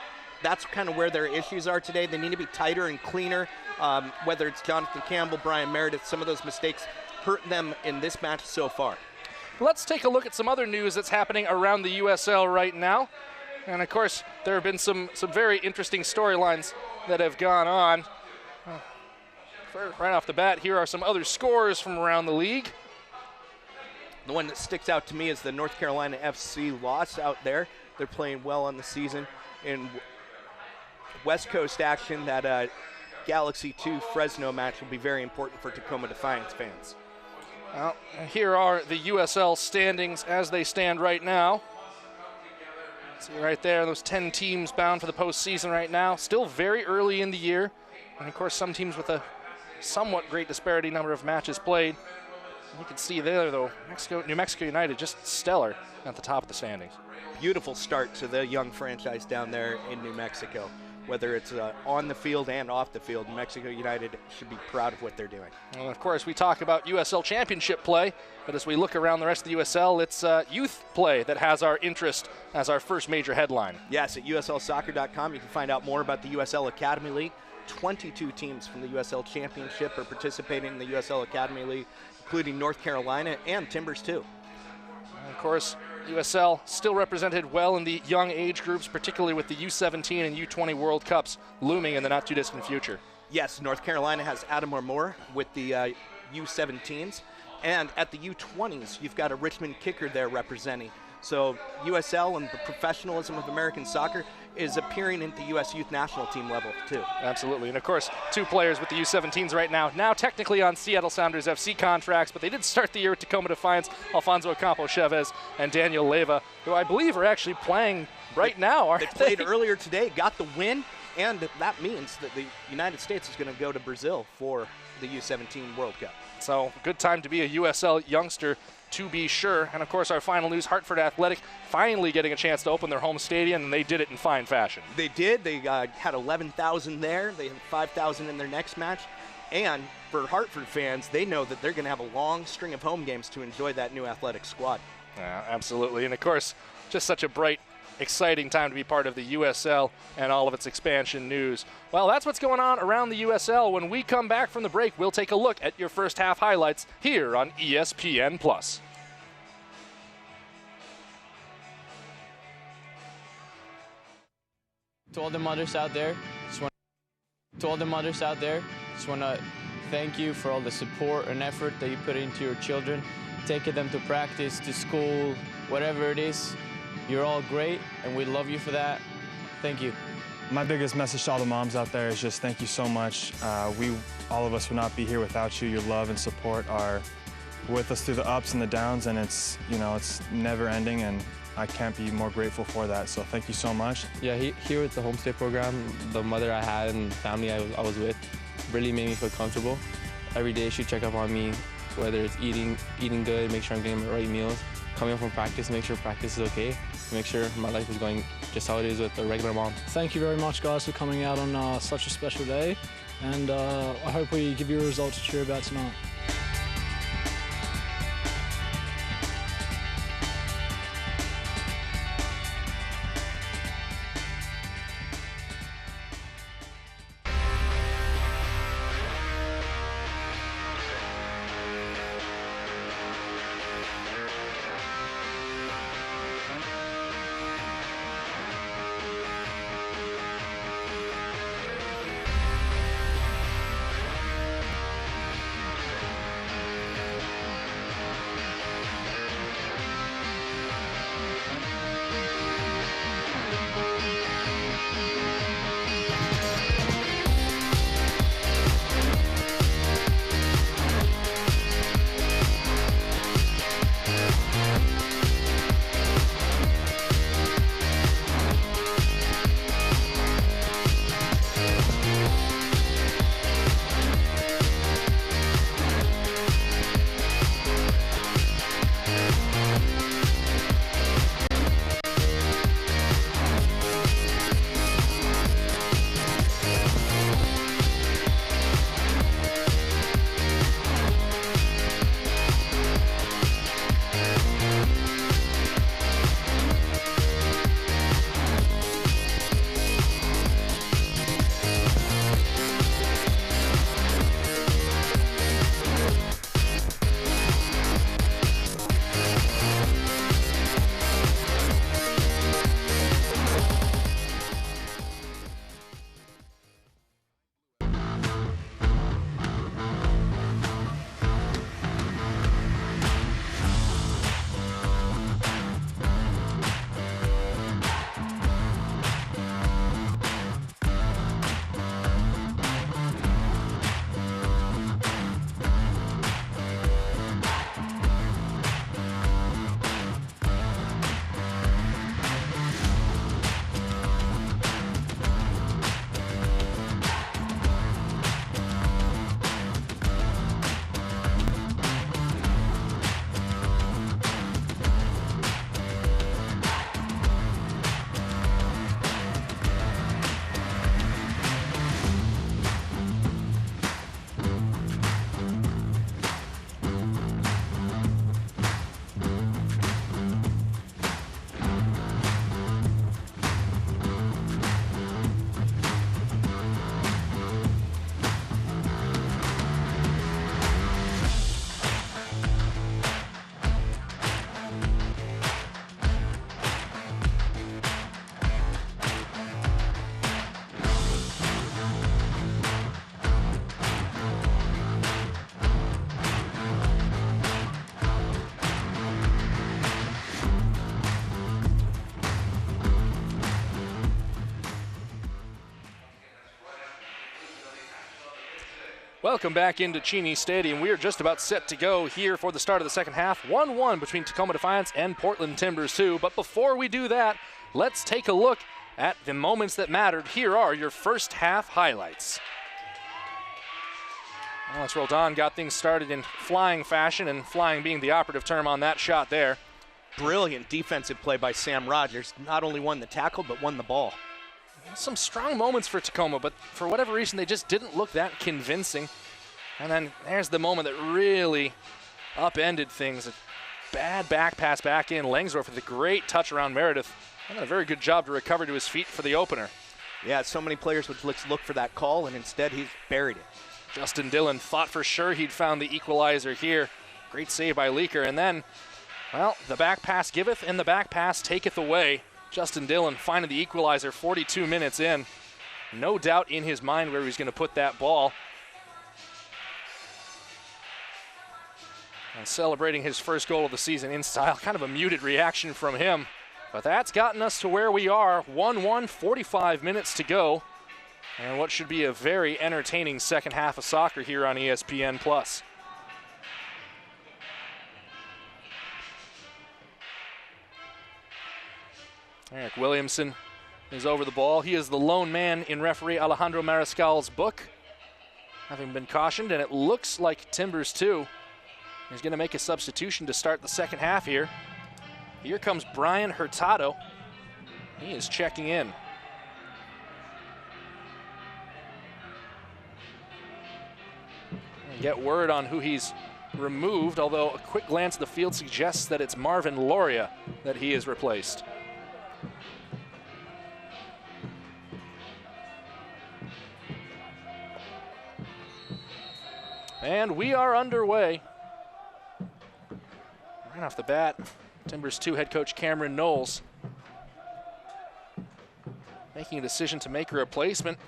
That's kind of where their issues are today. They need to be tighter and cleaner, whether it's Jonathan Campbell, Brian Meredith. Some of those mistakes hurt them in this match so far. Let's take a look at some other news that's happening around the USL right now. And, of course, there have been some very interesting storylines that have gone on. Right off the bat, here are some other scores from around the league. The one that sticks out to me is the North Carolina FC loss out there. They're playing well on the season. In West Coast action, that Galaxy 2 Fresno match will be very important for Tacoma Defiance fans. Well, here are the USL standings as they stand right now. See right there, those 10 teams bound for the postseason right now. Still very early in the year. And, of course, some teams with a somewhat great disparity number of matches played. You can see there, though, New Mexico United just stellar at the top of the standings. Beautiful start to the young franchise down there in New Mexico. Whether it's on the field and off the field, New Mexico United should be proud of what they're doing. Well, of course, we talk about USL Championship play, but as we look around the rest of the USL, it's youth play that has our interest as our first major headline. Yes, at USLsoccer.com you can find out more about the USL Academy League. 22 teams from the USL Championship are participating in the USL Academy League, including North Carolina and Timbers too. And of course, USL still represented well in the young age groups, particularly with the U17 and U20 World Cups looming in the not-too-distant future. Yes, North Carolina has Adam Moore with the U17s. And at the U20s, you've got a Richmond kicker there representing. So USL and the professionalism of American soccer is appearing at the U.S. youth national team level, too. Absolutely. And, of course, two players with the U17s right now technically on Seattle Sounders FC contracts, but they did start the year with Tacoma Defiance, Alfonso Ocampo-Chavez and Daniel Leyva, who I believe are actually playing right now, aren't they? They played earlier today, got the win, and that means that the United States is going to go to Brazil for the U17 World Cup. So, good time to be a USL youngster, to be sure. And, of course, our final news, Hartford Athletic finally getting a chance to open their home stadium, and they did it in fine fashion. They did. They had 11,000 there. They had 5,000 in their next match. And for Hartford fans, they know that they're going to have a long string of home games to enjoy that new athletic squad. Yeah, absolutely. And, of course, just such a bright, exciting time to be part of the USL and all of its expansion news. Well, that's what's going on around the USL. When we come back from the break, we'll take a look at your first half highlights here on ESPN+. To all the mothers out there, just want to thank you for all the support and effort that you put into your children, taking them to practice, to school, whatever it is. You're all great, and we love you for that. Thank you. My biggest message to all the moms out there is just thank you so much. All of us would not be here without you. Your love and support are with us through the ups and the downs, and it's never ending, and I can't be more grateful for that. So thank you so much. Yeah, here with the homestay program, the mother I had and the family I was with really made me feel comfortable. Every day she'd check up on me, whether it's eating good, make sure I'm getting my right meals, coming home from practice, make sure practice is okay, make sure my life is going just how it is with a regular mom. Thank you very much, guys, for coming out on such a special day, and I hope we give you a result to cheer about tonight. Welcome back into Cheney Stadium. We are just about set to go here for the start of the second half. 1-1 between Tacoma Defiance and Portland Timbers 2. But before we do that, let's take a look at the moments that mattered. Here are your first half highlights. Alex Roldan got things started in flying fashion, and flying being the operative term on that shot there. Brilliant defensive play by Sam Rogers. Not only won the tackle, but won the ball. Some strong moments for Tacoma, but for whatever reason, they just didn't look that convincing. And then there's the moment that really upended things. A bad back pass back in. Langsdorf with a great touch around Meredith. And a very good job to recover to his feet for the opener. Yeah, so many players would look for that call, and instead he's buried it. Justin Dillon thought for sure he'd found the equalizer here. Great save by Leaker. And then, well, the back pass giveth and the back pass taketh away. Justin Dillon finding the equalizer 42 minutes in. No doubt in his mind where he's going to put that ball. And celebrating his first goal of the season in style. Kind of a muted reaction from him. But that's gotten us to where we are. 1-1, 45 minutes to go. And what should be a very entertaining second half of soccer here on ESPN+. Eric Williamson is over the ball. He is the lone man in referee Alejandro Mariscal's book, having been cautioned, and it looks like Timbers 2 is going to make a substitution to start the second half here. Here comes Brian Hurtado. He is checking in. Get word on who he's removed, although a quick glance at the field suggests that it's Marvin Loria that he is replaced. And we are underway. Right off the bat, Timbers 2 head coach Cameron Knowles making a decision to make a replacement.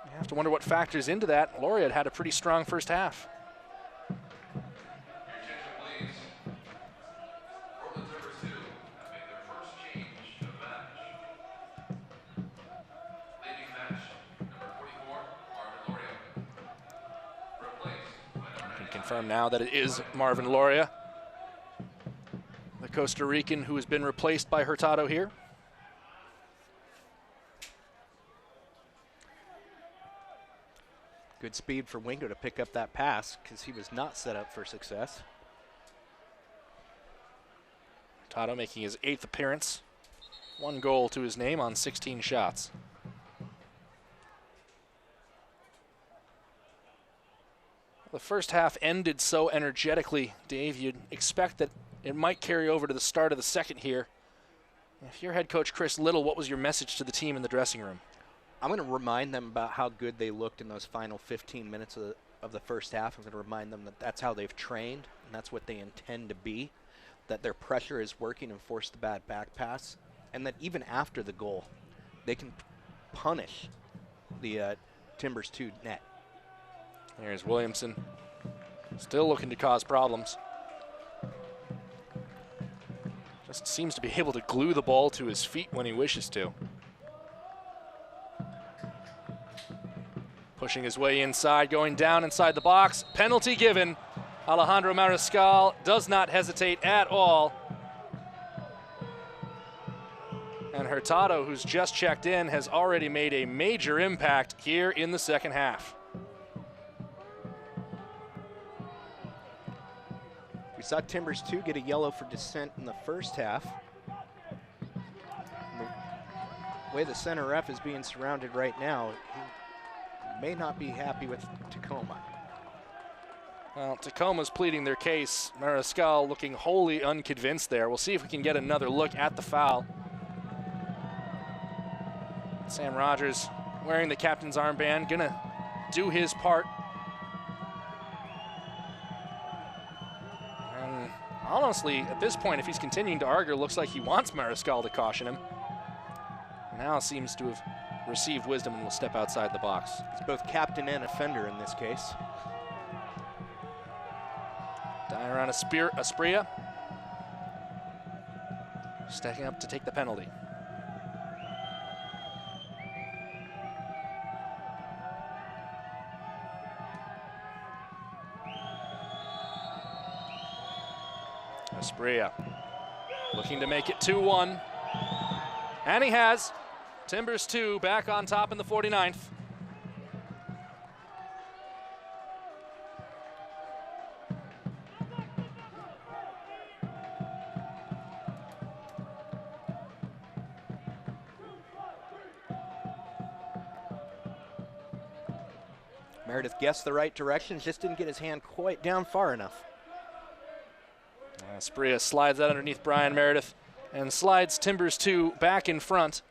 You have to wonder what factors into that. Loria had a pretty strong first half. Confirm now that it is Marvin Loria, the Costa Rican who has been replaced by Hurtado here. Good speed for Wingo to pick up that pass because he was not set up for success. Hurtado making his 8th appearance. 1 goal to his name on 16 shots. The first half ended so energetically, Dave, you'd expect that it might carry over to the start of the second here. If you're head coach Chris Little, what was your message to the team in the dressing room? I'm going to remind them about how good they looked in those final 15 minutes of the first half. I'm going to remind them that that's how they've trained, and that's what they intend to be, that their pressure is working and force the bad back pass, and that even after the goal, they can punish the Timbers 2 net. Here's Williamson, still looking to cause problems. Just seems to be able to glue the ball to his feet when he wishes to. Pushing his way inside, going down inside the box. Penalty given. Alejandro Mariscal does not hesitate at all. And Hurtado, who's just checked in, has already made a major impact here in the second half. We saw Timbers 2 get a yellow for dissent in the first half. And the way the center ref is being surrounded right now, he may not be happy with Tacoma. Well, Tacoma's pleading their case. Mariscal looking wholly unconvinced there. We'll see if we can get another look at the foul. Sam Rogers wearing the captain's armband, gonna do his part. And honestly, at this point, if he's continuing to argue, it looks like he wants Mariscal to caution him. Now seems to have received wisdom and will step outside the box. He's both captain and offender in this case. Diaron Aspria stacking up to take the penalty. Asprilla looking to make it 2-1. And he has. Timbers 2 back on top in the 49th. Meredith guessed the right direction, just didn't get his hand quite down far enough. Asprilla slides that underneath Brian Meredith and slides Timbers 2 back in front.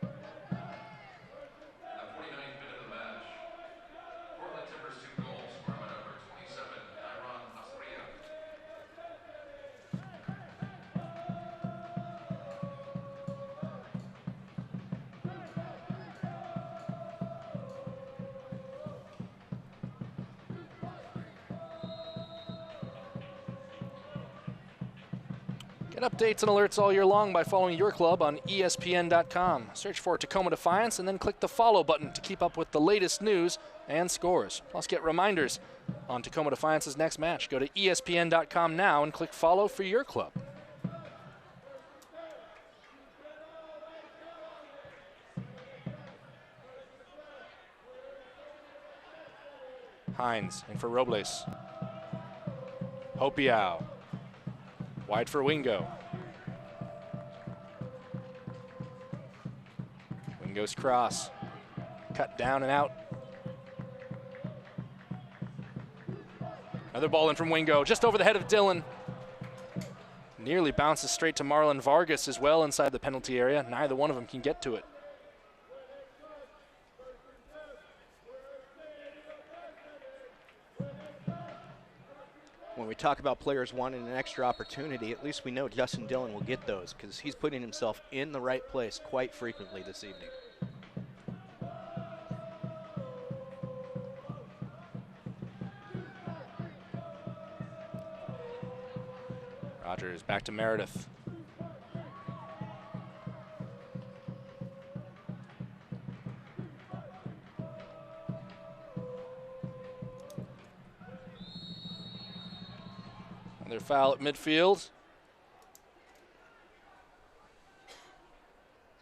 Get updates and alerts all year long by following your club on ESPN.com. Search for Tacoma Defiance and then click the follow button to keep up with the latest news and scores. Plus get reminders on Tacoma Defiance's next match. Go to ESPN.com now and click follow for your club. Hines in for Robles. Hopiau. Wide for Wingo. Wingo's cross. Cut down and out. Another ball in from Wingo, just over the head of Dillon. Nearly bounces straight to Marlon Vargas as well inside the penalty area. Neither one of them can get to it. When we talk about players wanting an extra opportunity, at least we know Justin Dillon will get those because he's putting himself in the right place quite frequently this evening. Rogers back to Meredith. Another foul at midfield.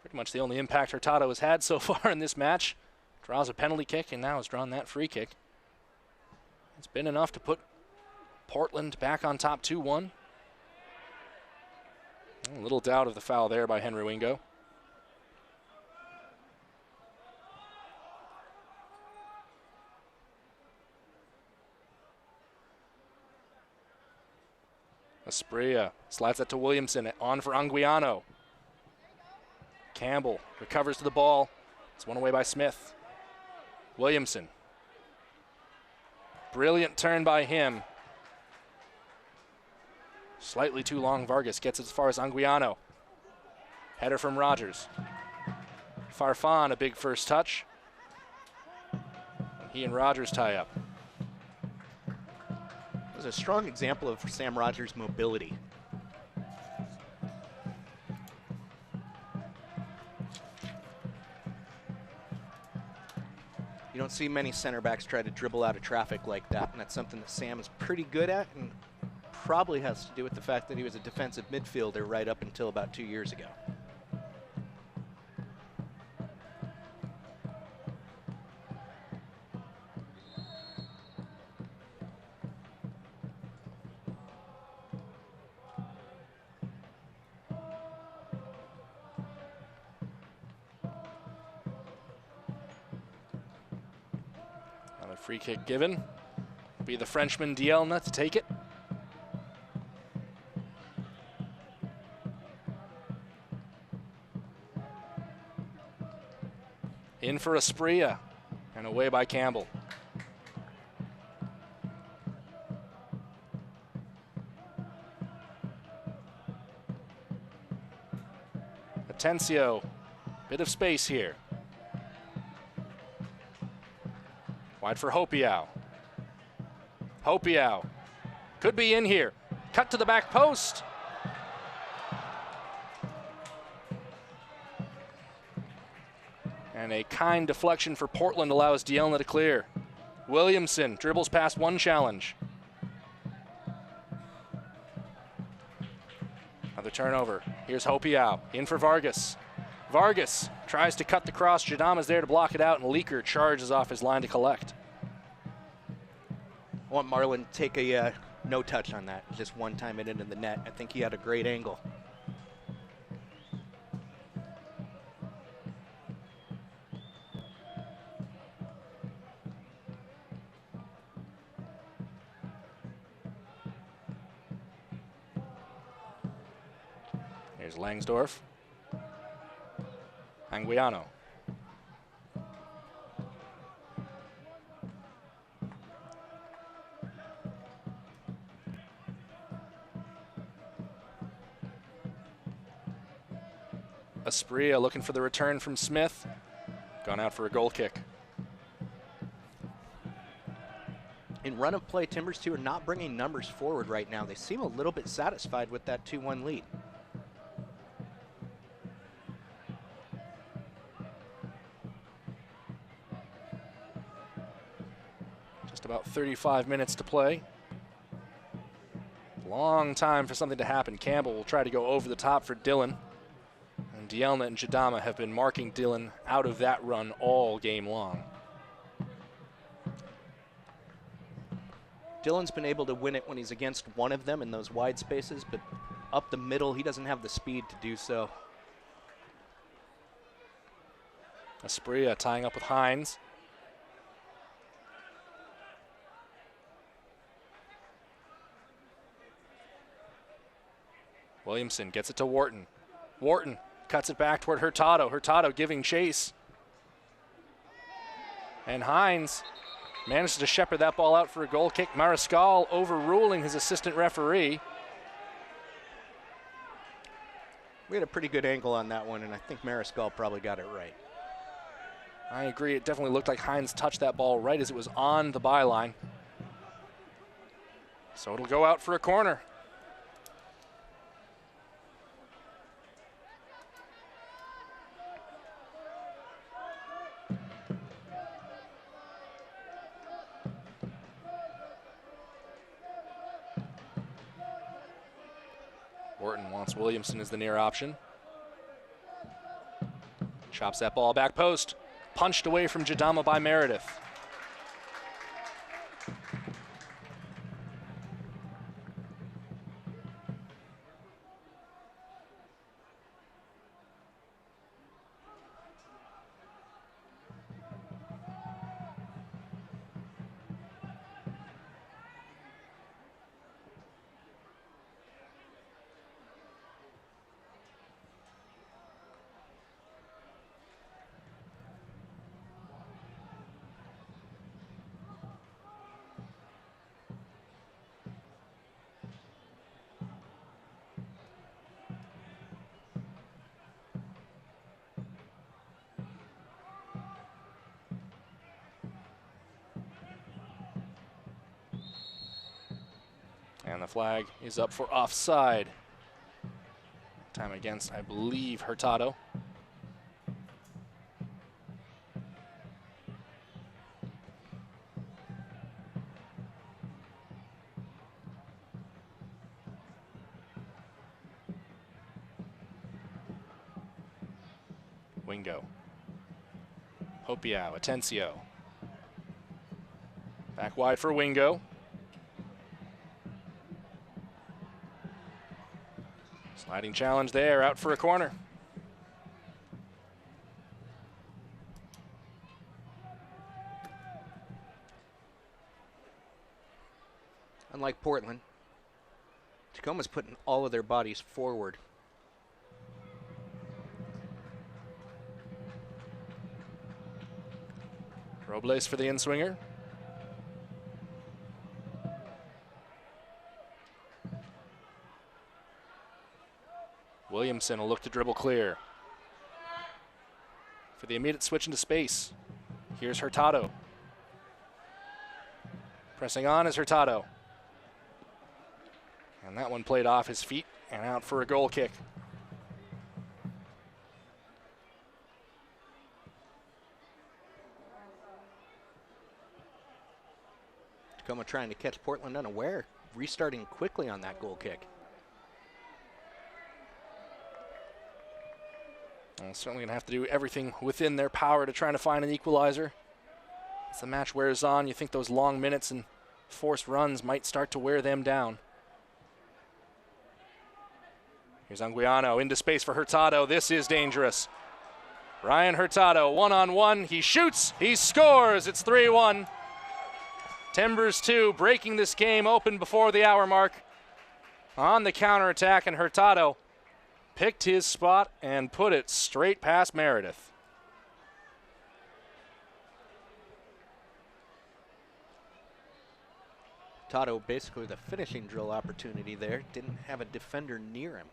Pretty much the only impact Hurtado has had so far in this match. Draws a penalty kick and now has drawn that free kick. It's been enough to put Portland back on top 2-1. A little doubt of the foul there by Henry Wingo. Asprilla slides that to Williamson, on for Anguiano. Campbell recovers to the ball. It's won away by Smith. Williamson. Brilliant turn by him. Slightly too long. Vargas gets as far as Anguiano. Header from Rogers. Farfan, a big first touch. He and Rogers tie up. It was a strong example of Sam Rogers' mobility. You don't see many center backs try to dribble out of traffic like that, and that's something that Sam is pretty good at, and probably has to do with the fact that he was a defensive midfielder right up until about 2 years ago. Another free kick given. Be the Frenchman Dielna to take it. In for Asprilla and away by Campbell. Atencio, bit of space here. Wide for Hopiau. Hopiau could be in here. Cut to the back post. And a kind deflection for Portland allows Dielna to clear. Williamson dribbles past one challenge. Another turnover. Here's Hopiau in for Vargas. Vargas tries to cut the cross. Jadama's there to block it out, and Leaker charges off his line to collect. I want Marlon to take a no touch on that. Just one time it into the net. I think he had a great angle. Here's Langsdorff. Anguiano. Asprilla looking for the return from Smith. Gone out for a goal kick. In run of play, Timbers 2 are not bringing numbers forward right now. They seem a little bit satisfied with that 2-1 lead. Just about 35 minutes to play. Long time for something to happen. Campbell will try to go over the top for Dillon. And Dielna and Jadama have been marking Dillon out of that run all game long. Dillon's been able to win it when he's against one of them in those wide spaces, but up the middle, he doesn't have the speed to do so. Asprilla tying up with Hines. Williamson gets it to Wharton. Wharton cuts it back toward Hurtado. Hurtado giving chase. And Hines manages to shepherd that ball out for a goal kick. Mariscal overruling his assistant referee. We had a pretty good angle on that one, and I think Mariscal probably got it right. I agree. It definitely looked like Hines touched that ball right as it was on the byline. So it'll go out for a corner. Wharton wants Williamson as the near option. Chops that ball back post. Punched away from Jadama by Meredith. And the flag is up for offside. Time against, I believe, Hurtado. Wingo. Hopiau, Atencio. Back wide for Wingo. Sliding challenge there, out for a corner. Unlike Portland, Tacoma's putting all of their bodies forward. Robles for the in-swinger. Williamson will look to dribble clear. For the immediate switch into space, here's Hurtado. Pressing on is Hurtado. And that one played off his feet and out for a goal kick. Tacoma trying to catch Portland unaware, restarting quickly on that goal kick. Certainly going to have to do everything within their power to try to find an equalizer. As the match wears on, you think those long minutes and forced runs might start to wear them down. Here's Anguiano into space for Hurtado. This is dangerous. Ryan Hurtado, one-on-one. He shoots. He scores. It's 3-1. Timbers 2 breaking this game open before the hour mark on the counterattack, and Hurtado picked his spot and put it straight past Meredith. Hurtado basically with a finishing drill opportunity there. Didn't have a defender near him.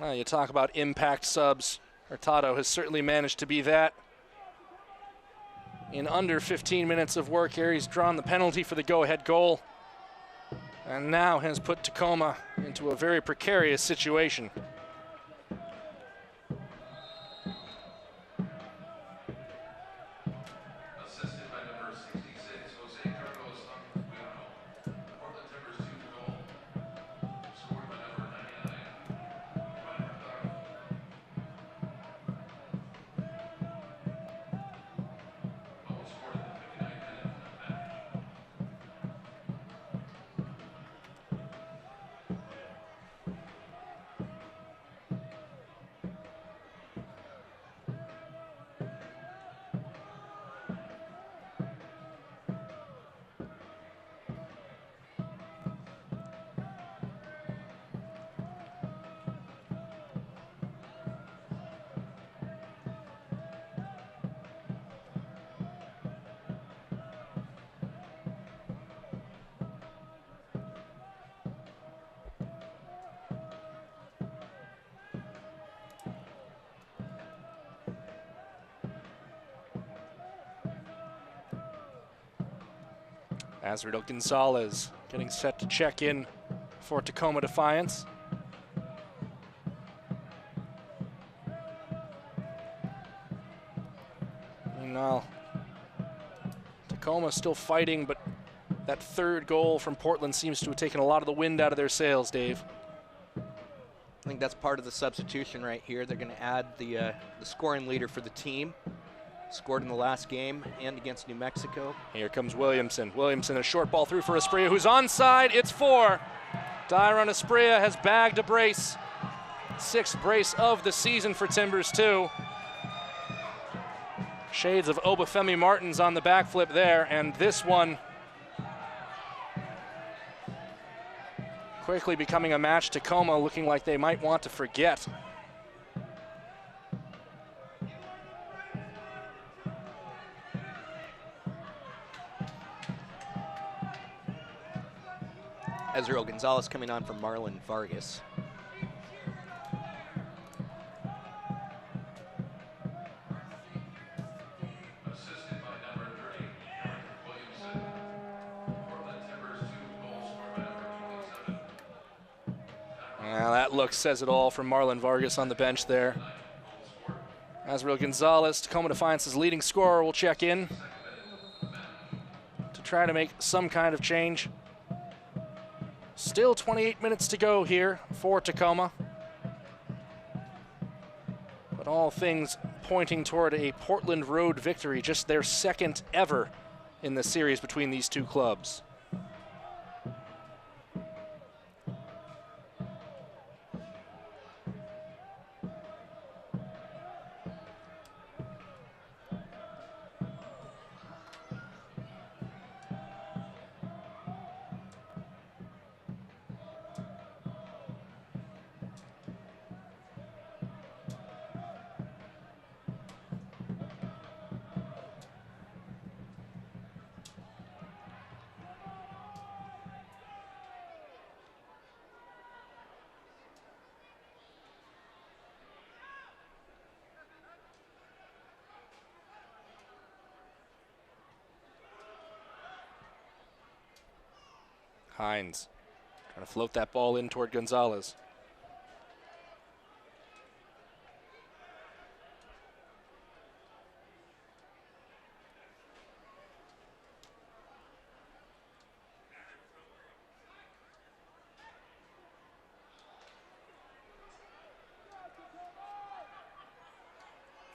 You talk about impact subs. Hurtado has certainly managed to be that. In under 15 minutes of work here, he's drawn the penalty for the go-ahead goal, and now has put Tacoma into a very precarious situation. Azriel Gonzalez getting set to check in for Tacoma Defiance. And now Tacoma still fighting, but that third goal from Portland seems to have taken a lot of the wind out of their sails, Dave. I think that's part of the substitution right here. They're going to add the scoring leader for the team. Scored in the last game and against New Mexico. Here comes Williamson. Williamson, a short ball through for Asprilla, who's onside. It's 4. Dyron Asprilla has bagged a brace. 6th brace of the season for Timbers 2. Shades of Obafemi Martins on the backflip there, and this one quickly becoming a match Tacoma looking like they might want to forget. Azriel Gonzalez coming on from Marlon Vargas. Assisted by number 30, Williamson. Portland Timbers 2 goals scored by number 27. Well, that look says it all from Marlon Vargas on the bench there. Azriel Gonzalez, Tacoma Defiance's leading scorer, will check in to try to make some kind of change. Still 28 minutes to go here for Tacoma. But all things pointing toward a Portland Road victory, just their 2nd ever in the series between these two clubs. Hines trying to float that ball in toward Gonzalez.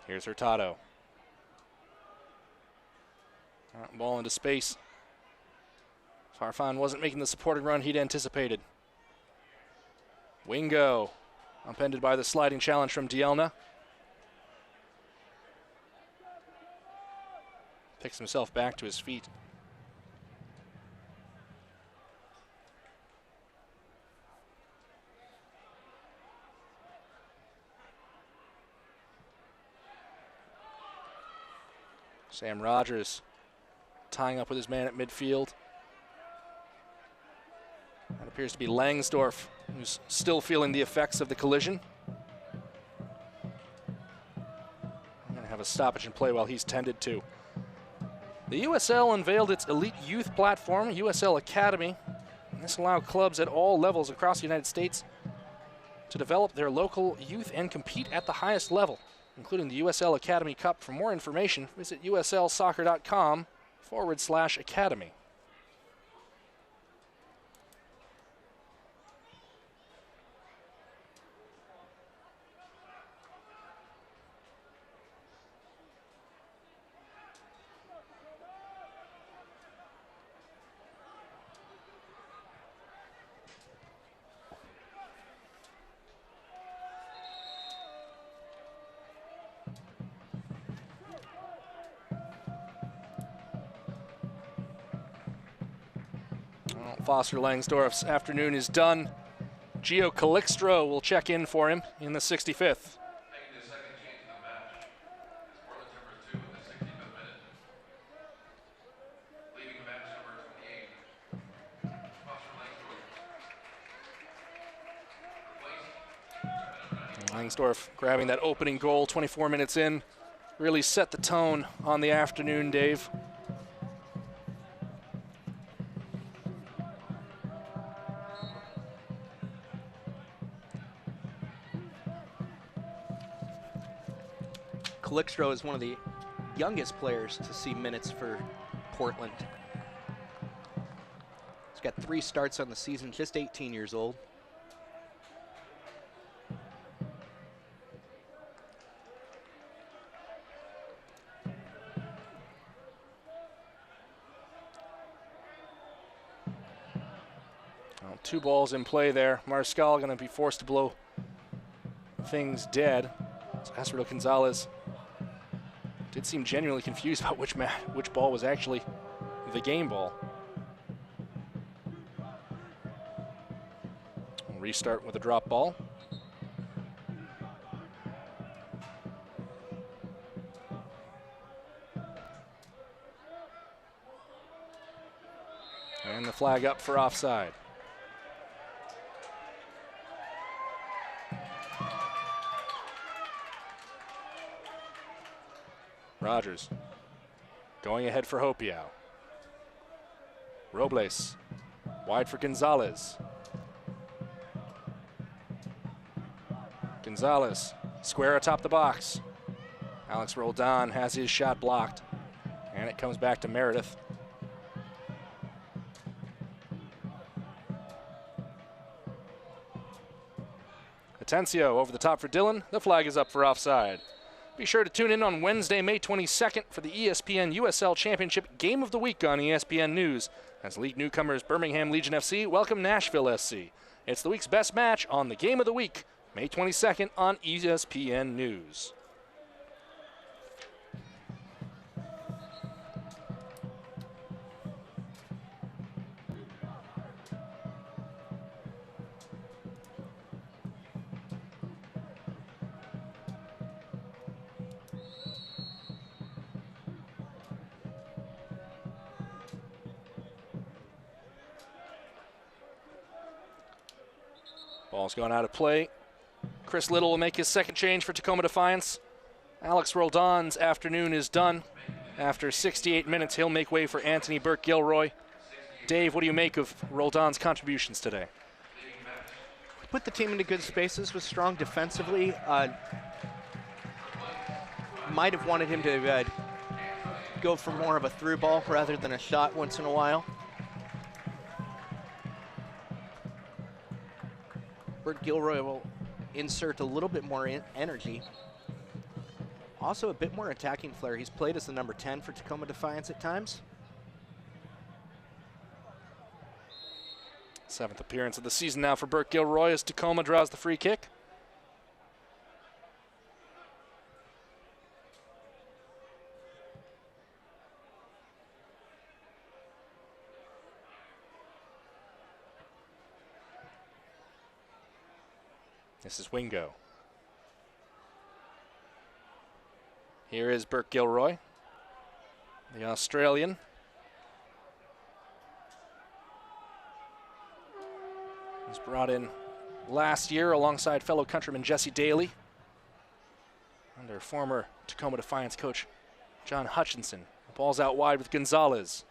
Here's Hurtado. Ball into space. Farfan wasn't making the supporting run he'd anticipated. Wingo, upended by the sliding challenge from Dielna. Picks himself back to his feet. Sam Rogers tying up with his man at midfield. That appears to be Langsdorff, who's still feeling the effects of the collision. I'm going to have a stoppage in play while he's tended to. The USL unveiled its elite youth platform, USL Academy. And this allowed clubs at all levels across the United States to develop their local youth and compete at the highest level, including the USL Academy Cup. For more information, visit uslsoccer.com/academy. Foster Langsdorff's afternoon is done. Gio Calixtro will check in for him in the 65th. Making the second change in the match is Portland Timbers 2 in the 65th minute. Leaving match number 28, Foster Langsdorff. Langsdorff grabbing that opening goal 24 minutes in. Really set the tone on the afternoon, Dave. Calixtro is one of the youngest players to see minutes for Portland. He's got 3 starts on the season, just 18 years old. Well, 2 balls in play there. Mariscal going to be forced to blow things dead. So Asperdo Gonzalez did seem genuinely confused about which ball was actually the game ball. We'll restart with a drop ball. And the flag up for offside. Rogers going ahead for Hopiau. Robles wide for Gonzalez. Gonzalez square atop the box. Alex Roldan has his shot blocked, and it comes back to Meredith. Atencio over the top for Dillon. The flag is up for offside. Be sure to tune in on Wednesday, May 22nd for the ESPN USL Championship Game of the Week on ESPN News, as league newcomers Birmingham Legion FC welcome Nashville SC. It's the week's best match on the Game of the Week, May 22nd on ESPN News. Ball's gone out of play. Chris Little will make his second change for Tacoma Defiance. Alex Roldan's afternoon is done. After 68 minutes, he'll make way for Anthony Burke-Gilroy. Dave, what do you make of Roldan's contributions today? Put the team into good spaces, was strong defensively. Might have wanted him to go for more of a through ball rather than a shot once in a while. Burke-Gilroy will insert a little bit more energy. Also a bit more attacking flair. He's played as the number 10 for Tacoma Defiance at times. 7th appearance of the season now for Burke Gilroy as Tacoma draws the free kick. This is Wingo. Here is Burke Gilroy, the Australian. He's brought in last year alongside fellow countryman Jesse Daly under former Tacoma Defiance coach John Hutchinson. The ball's out wide with Gonzalez.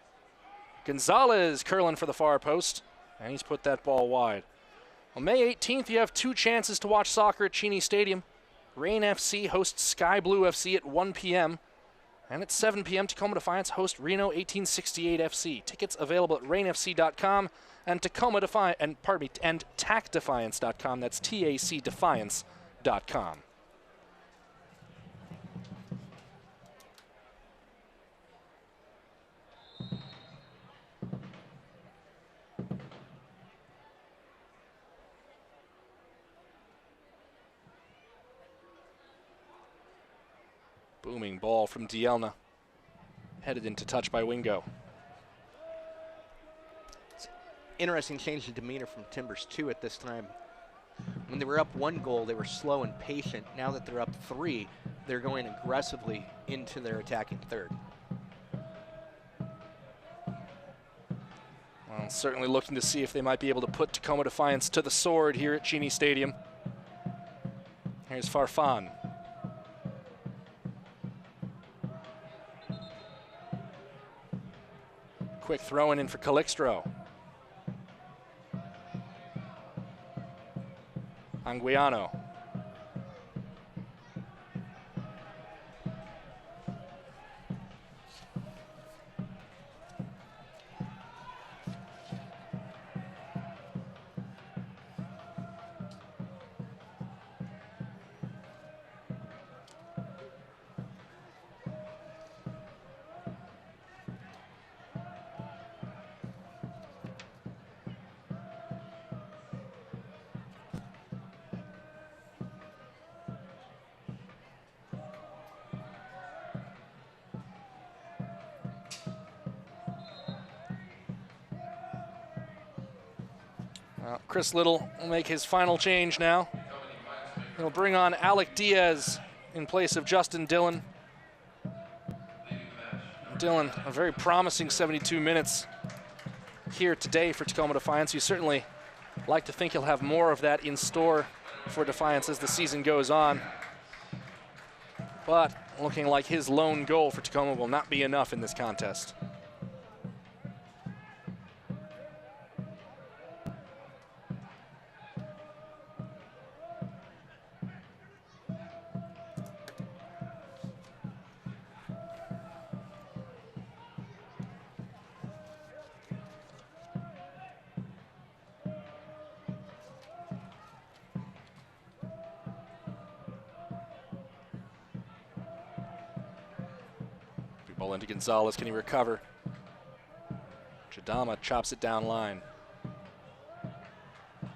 Gonzalez curling for the far post, and he's put that ball wide. On May 18th, you have 2 chances to watch soccer at Cheney Stadium. Rain FC hosts Sky Blue FC at 1 p.m. And at 7 p.m., Tacoma Defiance hosts Reno 1868 FC. Tickets available at rainfc.com and and tacdefiance.com. That's TACdefiance.com. Booming ball from Dielna. Headed into touch by Wingo. Interesting change in demeanor from Timbers, too, at this time. When they were up 1 goal, they were slow and patient. Now that they're up 3, they're going aggressively into their attacking third. Well, certainly looking to see if they might be able to put Tacoma Defiance to the sword here at Cheney Stadium. Here's Farfan. Quick throw-in for Calixtro. Anguiano. Chris Little will make his final change now. He'll bring on Alec Diaz in place of Justin Dillon. Dillon, a very promising 72 minutes here today for Tacoma Defiance. You certainly like to think he'll have more of that in store for Defiance as the season goes on. But looking like his lone goal for Tacoma will not be enough in this contest. Ball into Gonzalez, can he recover? Chadama chops it down line.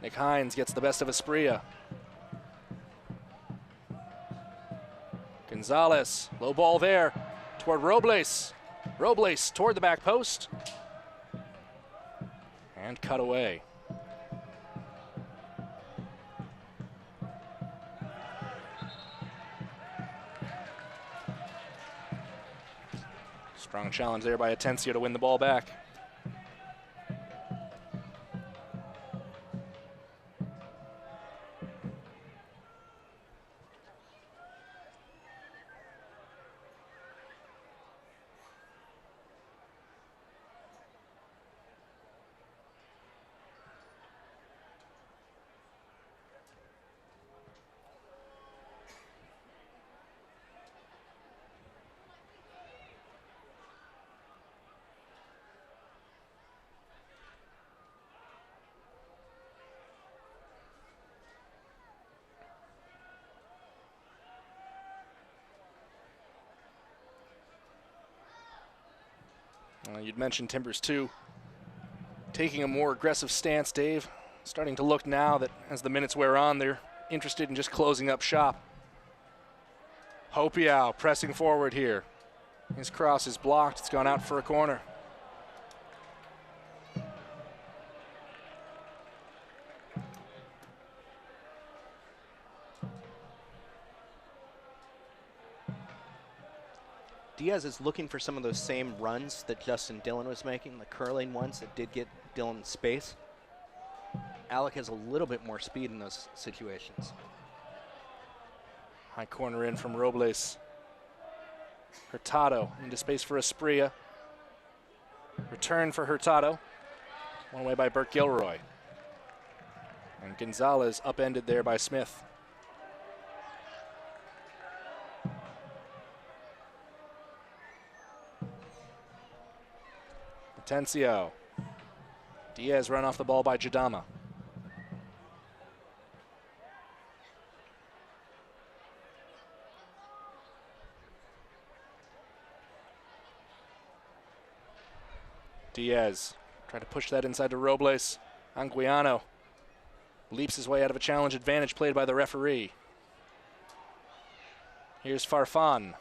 Nick Hines gets the best of Esprilla. Gonzalez, low ball there, toward Robles. Robles toward the back post. And cut away. Strong challenge there by Atencio to win the ball back. You'd mentioned Timbers 2 taking a more aggressive stance, Dave. Starting to look now that as the minutes wear on, they're interested in just closing up shop. Hopiau pressing forward here. His cross is blocked. It's gone out for a corner. Diaz is looking for some of those same runs that Justin Dillon was making, the curling ones that did get Dillon space. Alec has a little bit more speed in those situations. High corner in from Robles. Hurtado into space for Asprilla. Return for Hurtado. One away by Burt Gilroy. And Gonzalez upended there by Smith. Atencio. Diaz run off the ball by Jadama. Diaz trying to push that inside to Robles. Anguiano leaps his way out of a challenge advantage played by the referee. Here's Farfan.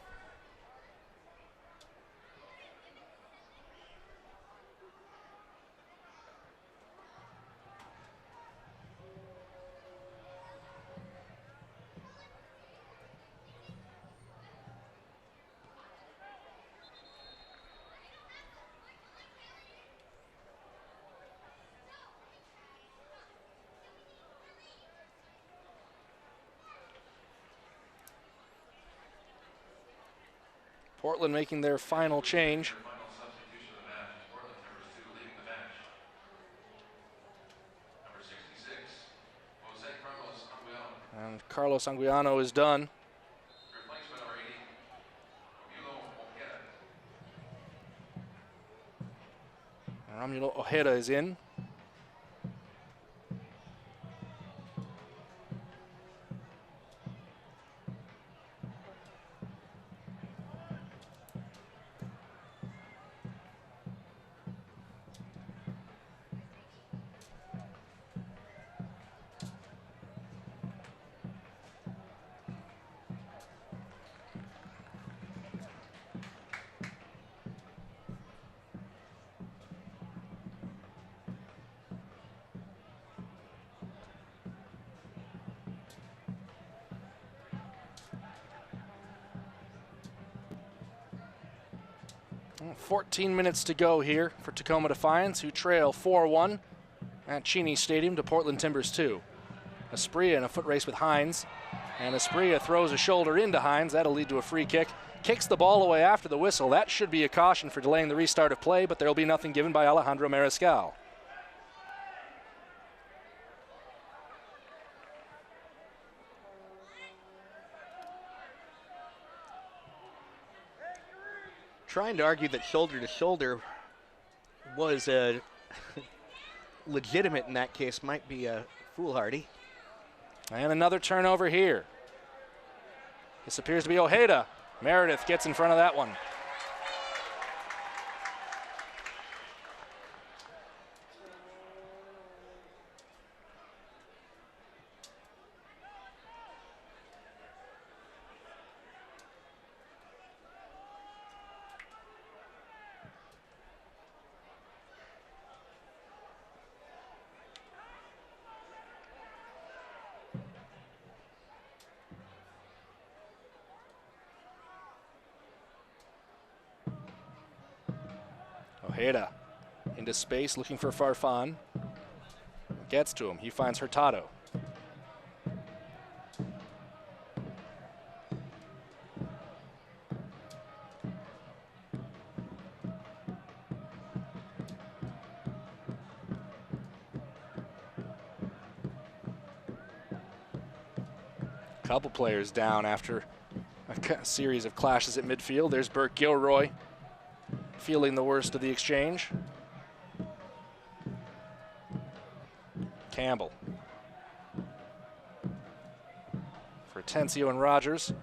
Portland making their final change. Final substitution of the match is Portland Timbers 2 leaving the bench. Number 66, Jose Carlos Anguiano. And Carlos Anguiano is done. Replacement number 80, Romulo Ojeda. Romulo Ojeda is in. Well, 14 minutes to go here for Tacoma Defiance, who trail 4-1 at Cheney Stadium to Portland Timbers 2. Asprilla in a foot race with Hines, and Asprilla throws a shoulder into Hines. That'll lead to a free kick. Kicks the ball away after the whistle. That should be a caution for delaying the restart of play, but there will be nothing given by Alejandro Mariscal. Trying to argue that shoulder to shoulder was legitimate in that case might be foolhardy. And another turnover here. This appears to be Ojeda. Meredith gets in front of that one. Ojeda into space looking for Farfan. Gets to him. He finds Hurtado. Couple players down after a series of clashes at midfield. There's Burt Gilroy feeling the worst of the exchange. Campbell for Atencio and Rogers.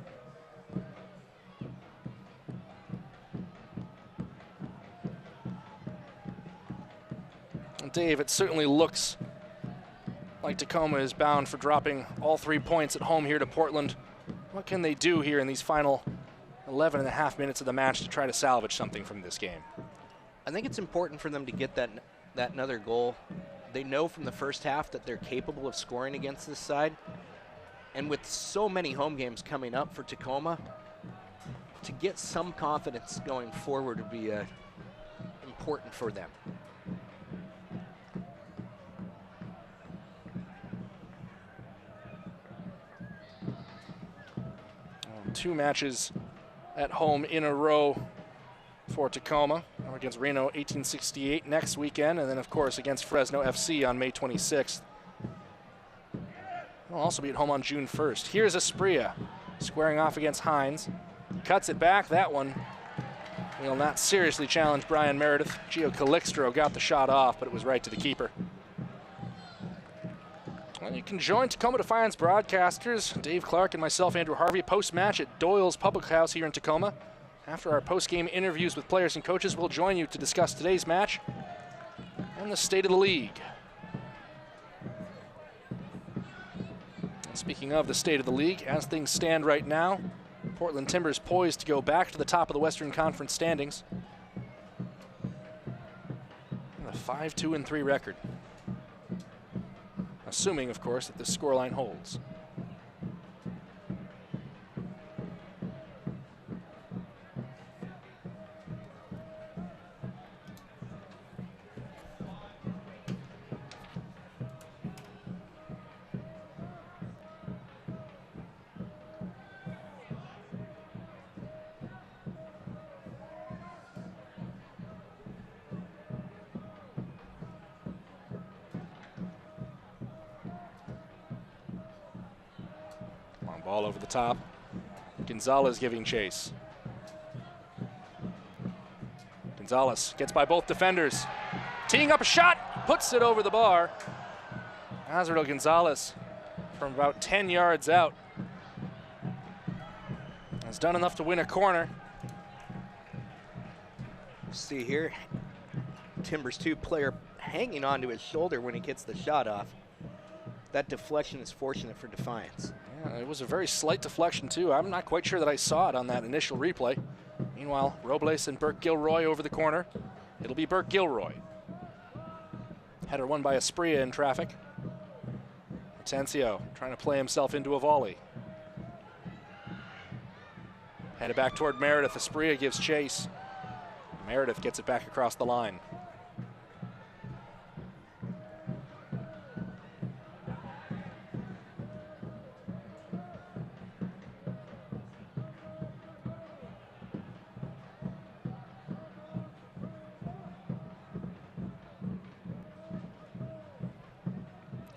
Dave, it certainly looks like Tacoma is bound for dropping all 3 points at home here to Portland. What can they do here in these final 11 and a half minutes of the match to try to salvage something from this game? I think it's important for them to get that another goal. They know from the first half that they're capable of scoring against this side. And with so many home games coming up for Tacoma, to get some confidence going forward would be important for them. 2 matches at home in a row for Tacoma. Against Reno 1868 next weekend, and then of course against Fresno FC on May 26th. They'll also be at home on June 1st. Here's Asprilla squaring off against Hines. Cuts it back. That one will not seriously challenge Brian Meredith. Gio Calixtro got the shot off, but it was right to the keeper. Well, you can join Tacoma Defiance broadcasters, Dave Clark and myself, Andrew Harvey, post-match at Doyle's Public House here in Tacoma. After our post-game interviews with players and coaches, we'll join you to discuss today's match and the state of the league. Speaking of the state of the league, as things stand right now, Portland Timbers poised to go back to the top of the Western Conference standings. A 5-2-3 record. Assuming, of course, that this scoreline holds. Ball over the top. Gonzalez giving chase. Gonzalez gets by both defenders. Teeing up a shot, puts it over the bar. Azrael Gonzalez from about 10 yards out has done enough to win a corner. See here, Timbers 2 player hanging onto his shoulder when he gets the shot off. That deflection is fortunate for Defiance. Yeah, it was a very slight deflection too. I'm not quite sure that I saw it on that initial replay. Meanwhile, Robles and Burke Gilroy over the corner. It'll be Burke Gilroy. Header won by Asprilla in traffic. Atencio trying to play himself into a volley. Headed back toward Meredith. Asprilla gives chase. Meredith gets it back across the line.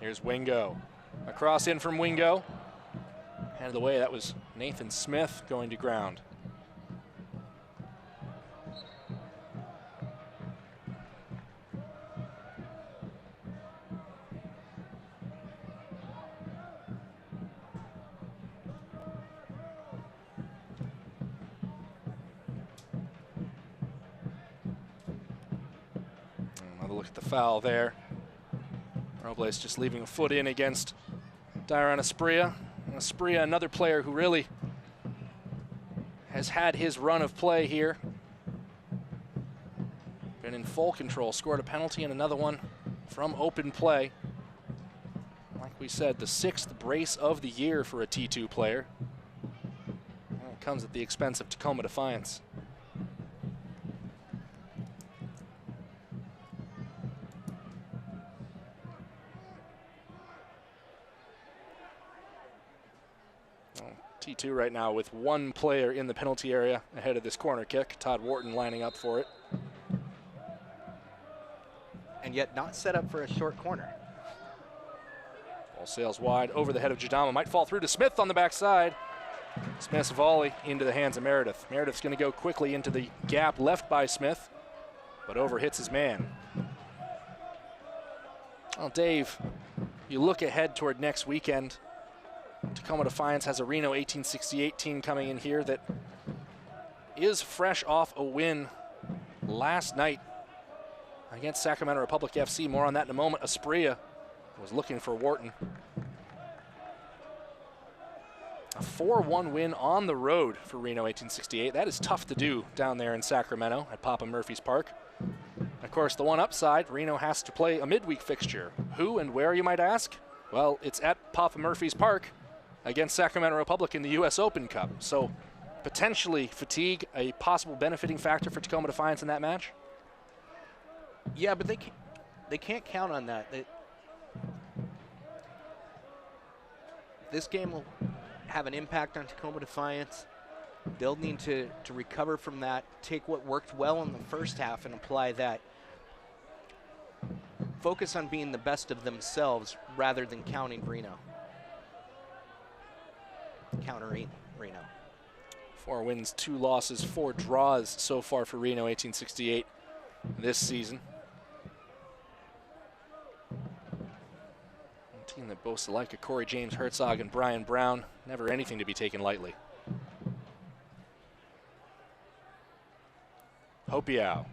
Here's Wingo. A cross in from Wingo. Handed away, that was Nathan Smith going to ground. Another look at the foul there. Robles just leaving a foot in against Dairon Asprilla. Asprilla, another player who really has had his run of play here. Been in full control, scored a penalty and another one from open play. Like we said, the 6th brace of the year for a T2 player. And it comes at the expense of Tacoma Defiance. T2 right now with one player in the penalty area ahead of this corner kick. Todd Wharton lining up for it. And yet not set up for a short corner. Ball sails wide over the head of Jadama. Might fall through to Smith on the backside. Smith's volley into the hands of Meredith. Meredith's going to go quickly into the gap left by Smith, but overhits his man. Well, Dave, you look ahead toward next weekend. Tacoma Defiance has a Reno 1868 team coming in here that is fresh off a win last night against Sacramento Republic FC. More on that in a moment. Asprilla was looking for Wharton. A 4-1 win on the road for Reno 1868. That is tough to do down there in Sacramento at Papa Murphy's Park. Of course, the one upside, Reno has to play a midweek fixture. Who and where, you might ask? Well, it's at Papa Murphy's Park against Sacramento Republic in the U.S. Open Cup. So potentially fatigue a possible benefiting factor for Tacoma Defiance in that match? Yeah, but they can't count on that. This game will have an impact on Tacoma Defiance. They'll need to recover from that, take what worked well in the first half and apply that. Focus on being the best of themselves rather than countering Reno. 4 wins, 2 losses, 4 draws so far for Reno 1868 this season. A team that boasts alike of Corey James Herzog and Brian Brown. Never anything to be taken lightly. Hopiau.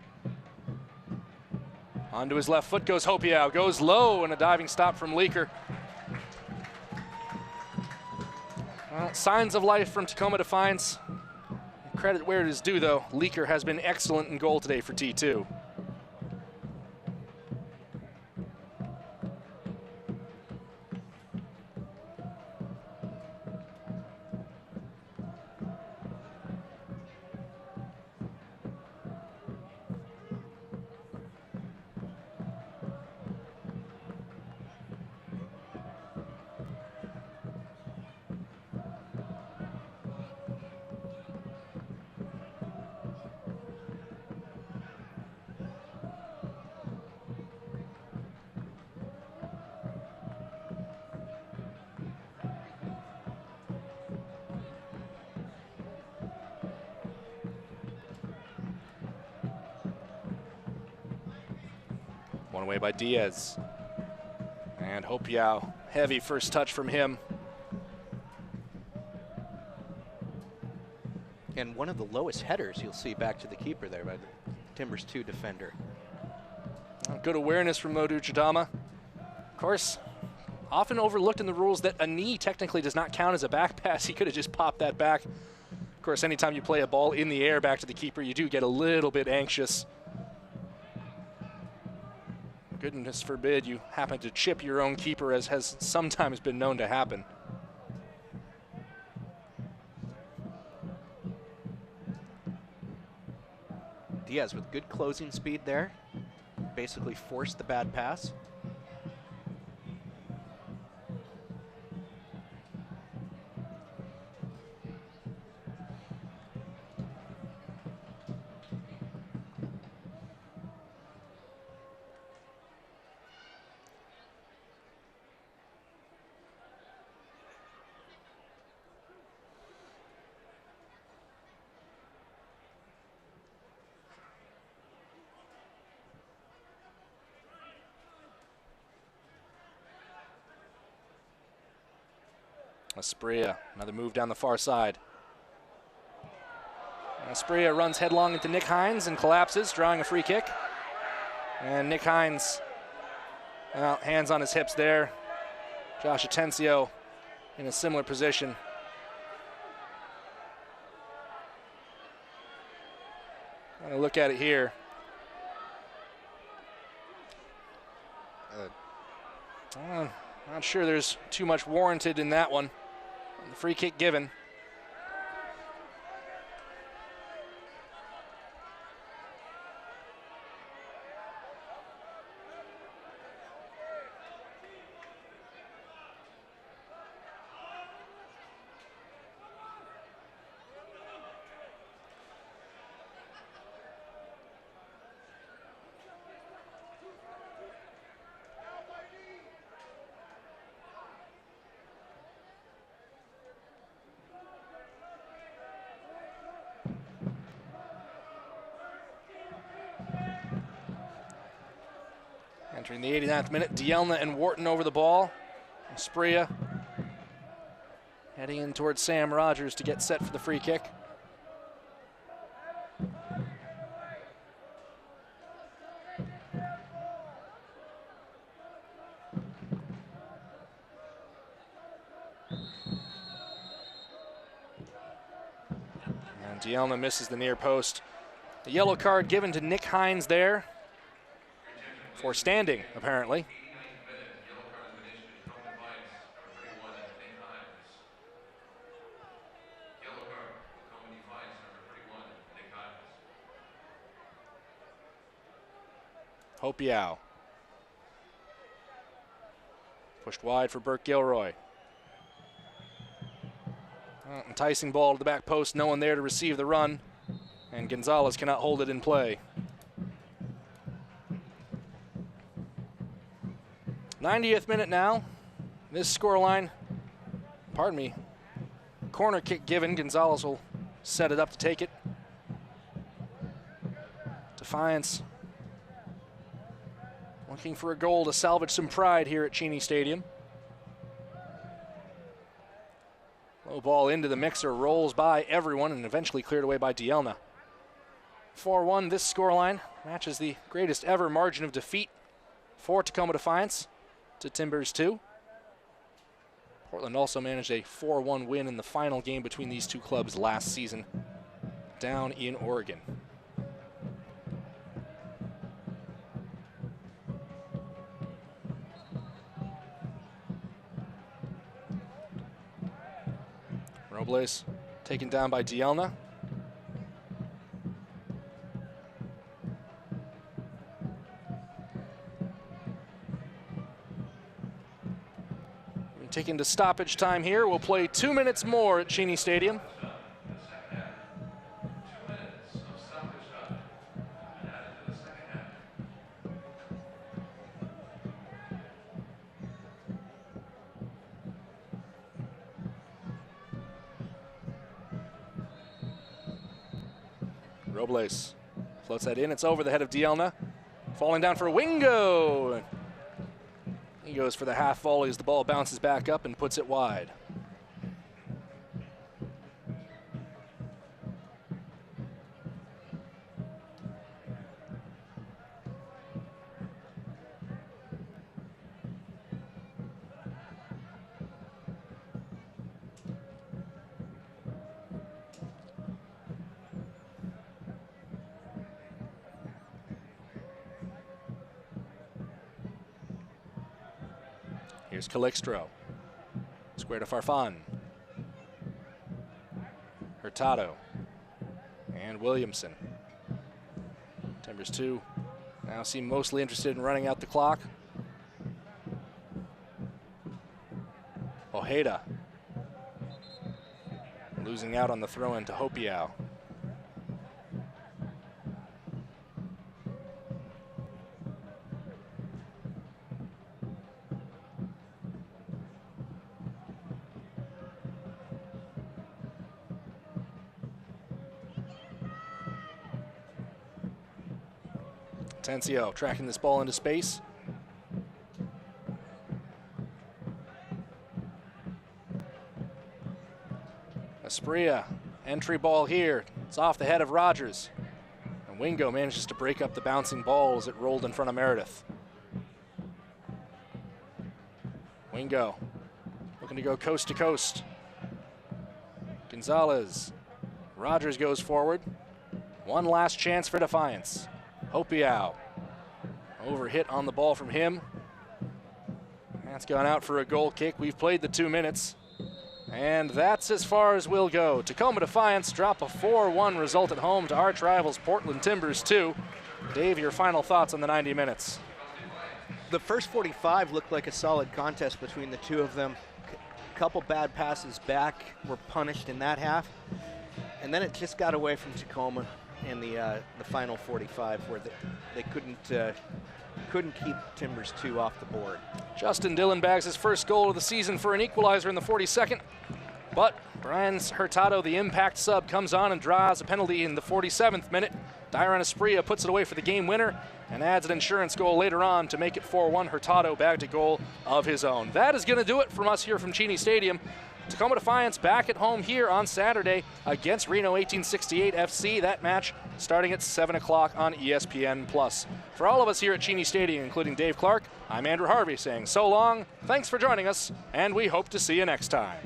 Onto his left foot goes Hopiau. Goes low and a diving stop from Leaker. Well, signs of life from Tacoma Defiance. Credit where it is due, though. Leaker has been excellent in goal today for T2. One away by Diaz. And Hopiau, heavy first touch from him. And one of the lowest headers you'll see back to the keeper there by the Timbers 2 defender. Good awareness from Modu Chidama. Of course, often overlooked in the rules that a knee technically does not count as a back pass. He could have just popped that back. Of course, anytime you play a ball in the air back to the keeper, you do get a little bit anxious. Goodness forbid you happen to chip your own keeper, as has sometimes been known to happen. Diaz with good closing speed there. Basically forced the bad pass. Asprilla, another move down the far side. Asprilla runs headlong into Nick Hines and collapses, drawing a free kick. And Nick Hines, well, hands on his hips there. Josh Atencio in a similar position. I'm gonna look at it here. Not sure there's too much warranted in that one. The free kick given. Entering the 89th minute, Dielna and Wharton over the ball. Asprilla heading in towards Sam Rogers to get set for the free kick. And Dielna misses the near post. The yellow card given to Nick Hines there for standing, apparently. Hope Yao. Pushed wide for Burke Gilroy. Enticing ball to the back post, no one there to receive the run, and Gonzalez cannot hold it in play. 90th minute now. This scoreline, pardon me, corner kick given. Gonzalez will set it up to take it. Defiance looking for a goal to salvage some pride here at Cheney Stadium. Low ball into the mixer, rolls by everyone and eventually cleared away by Dielna. 4-1, this scoreline matches the greatest ever margin of defeat for Tacoma Defiance to Timbers 2. Portland also managed a 4-1 win in the final game between these two clubs last season down in Oregon. Robles taken down by Dielna. We're taken to stoppage time here. We'll play 2 minutes more at Cheney Stadium. Robles floats that in. It's over the head of Dielna. Falling down for Wingo. He goes for the half volley as the ball bounces back up and puts it wide. Here's Calixtro. Square to Farfan. Hurtado. And Williamson. Timbers 2 now seem mostly interested in running out the clock. Ojeda. Losing out on the throw-in to Hopiau. Tencio tracking this ball into space. Aspria, entry ball here. It's off the head of Rogers. And Wingo manages to break up the bouncing ball as it rolled in front of Meredith. Wingo looking to go coast to coast. Gonzalez. Rogers goes forward. One last chance for Defiance. Hopiau. Overhit on the ball from him. That's gone out for a goal kick. We've played the 2 minutes. And that's as far as we'll go. Tacoma Defiance drop a 4-1 result at home to arch rivals Portland Timbers 2. Dave, your final thoughts on the 90 minutes. The first 45 looked like a solid contest between the two of them. A couple bad passes back were punished in that half. And then it just got away from Tacoma in the final 45 where they couldn't keep Timbers 2 off the board. Justin Dillon bags his first goal of the season for an equalizer in the 42nd. But Brian Hurtado, the impact sub, comes on and draws a penalty in the 47th minute. Dyron Aspria puts it away for the game winner and adds an insurance goal later on to make it 4-1. Hurtado bagged a goal of his own. That is going to do it from us here from Cheney Stadium. Tacoma Defiance back at home here on Saturday against Reno 1868 FC. That match starting at 7 o'clock on ESPN+. For all of us here at Cheney Stadium, including Dave Clark, I'm Andrew Harvey saying so long, thanks for joining us, and we hope to see you next time.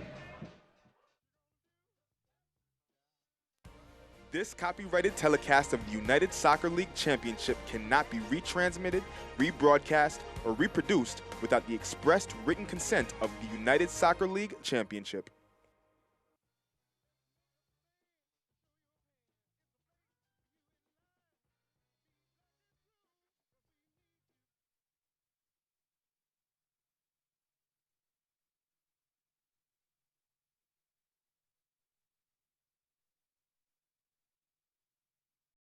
This copyrighted telecast of the United Soccer League Championship cannot be retransmitted, rebroadcast, or reproduced without the expressed written consent of the United Soccer League Championship.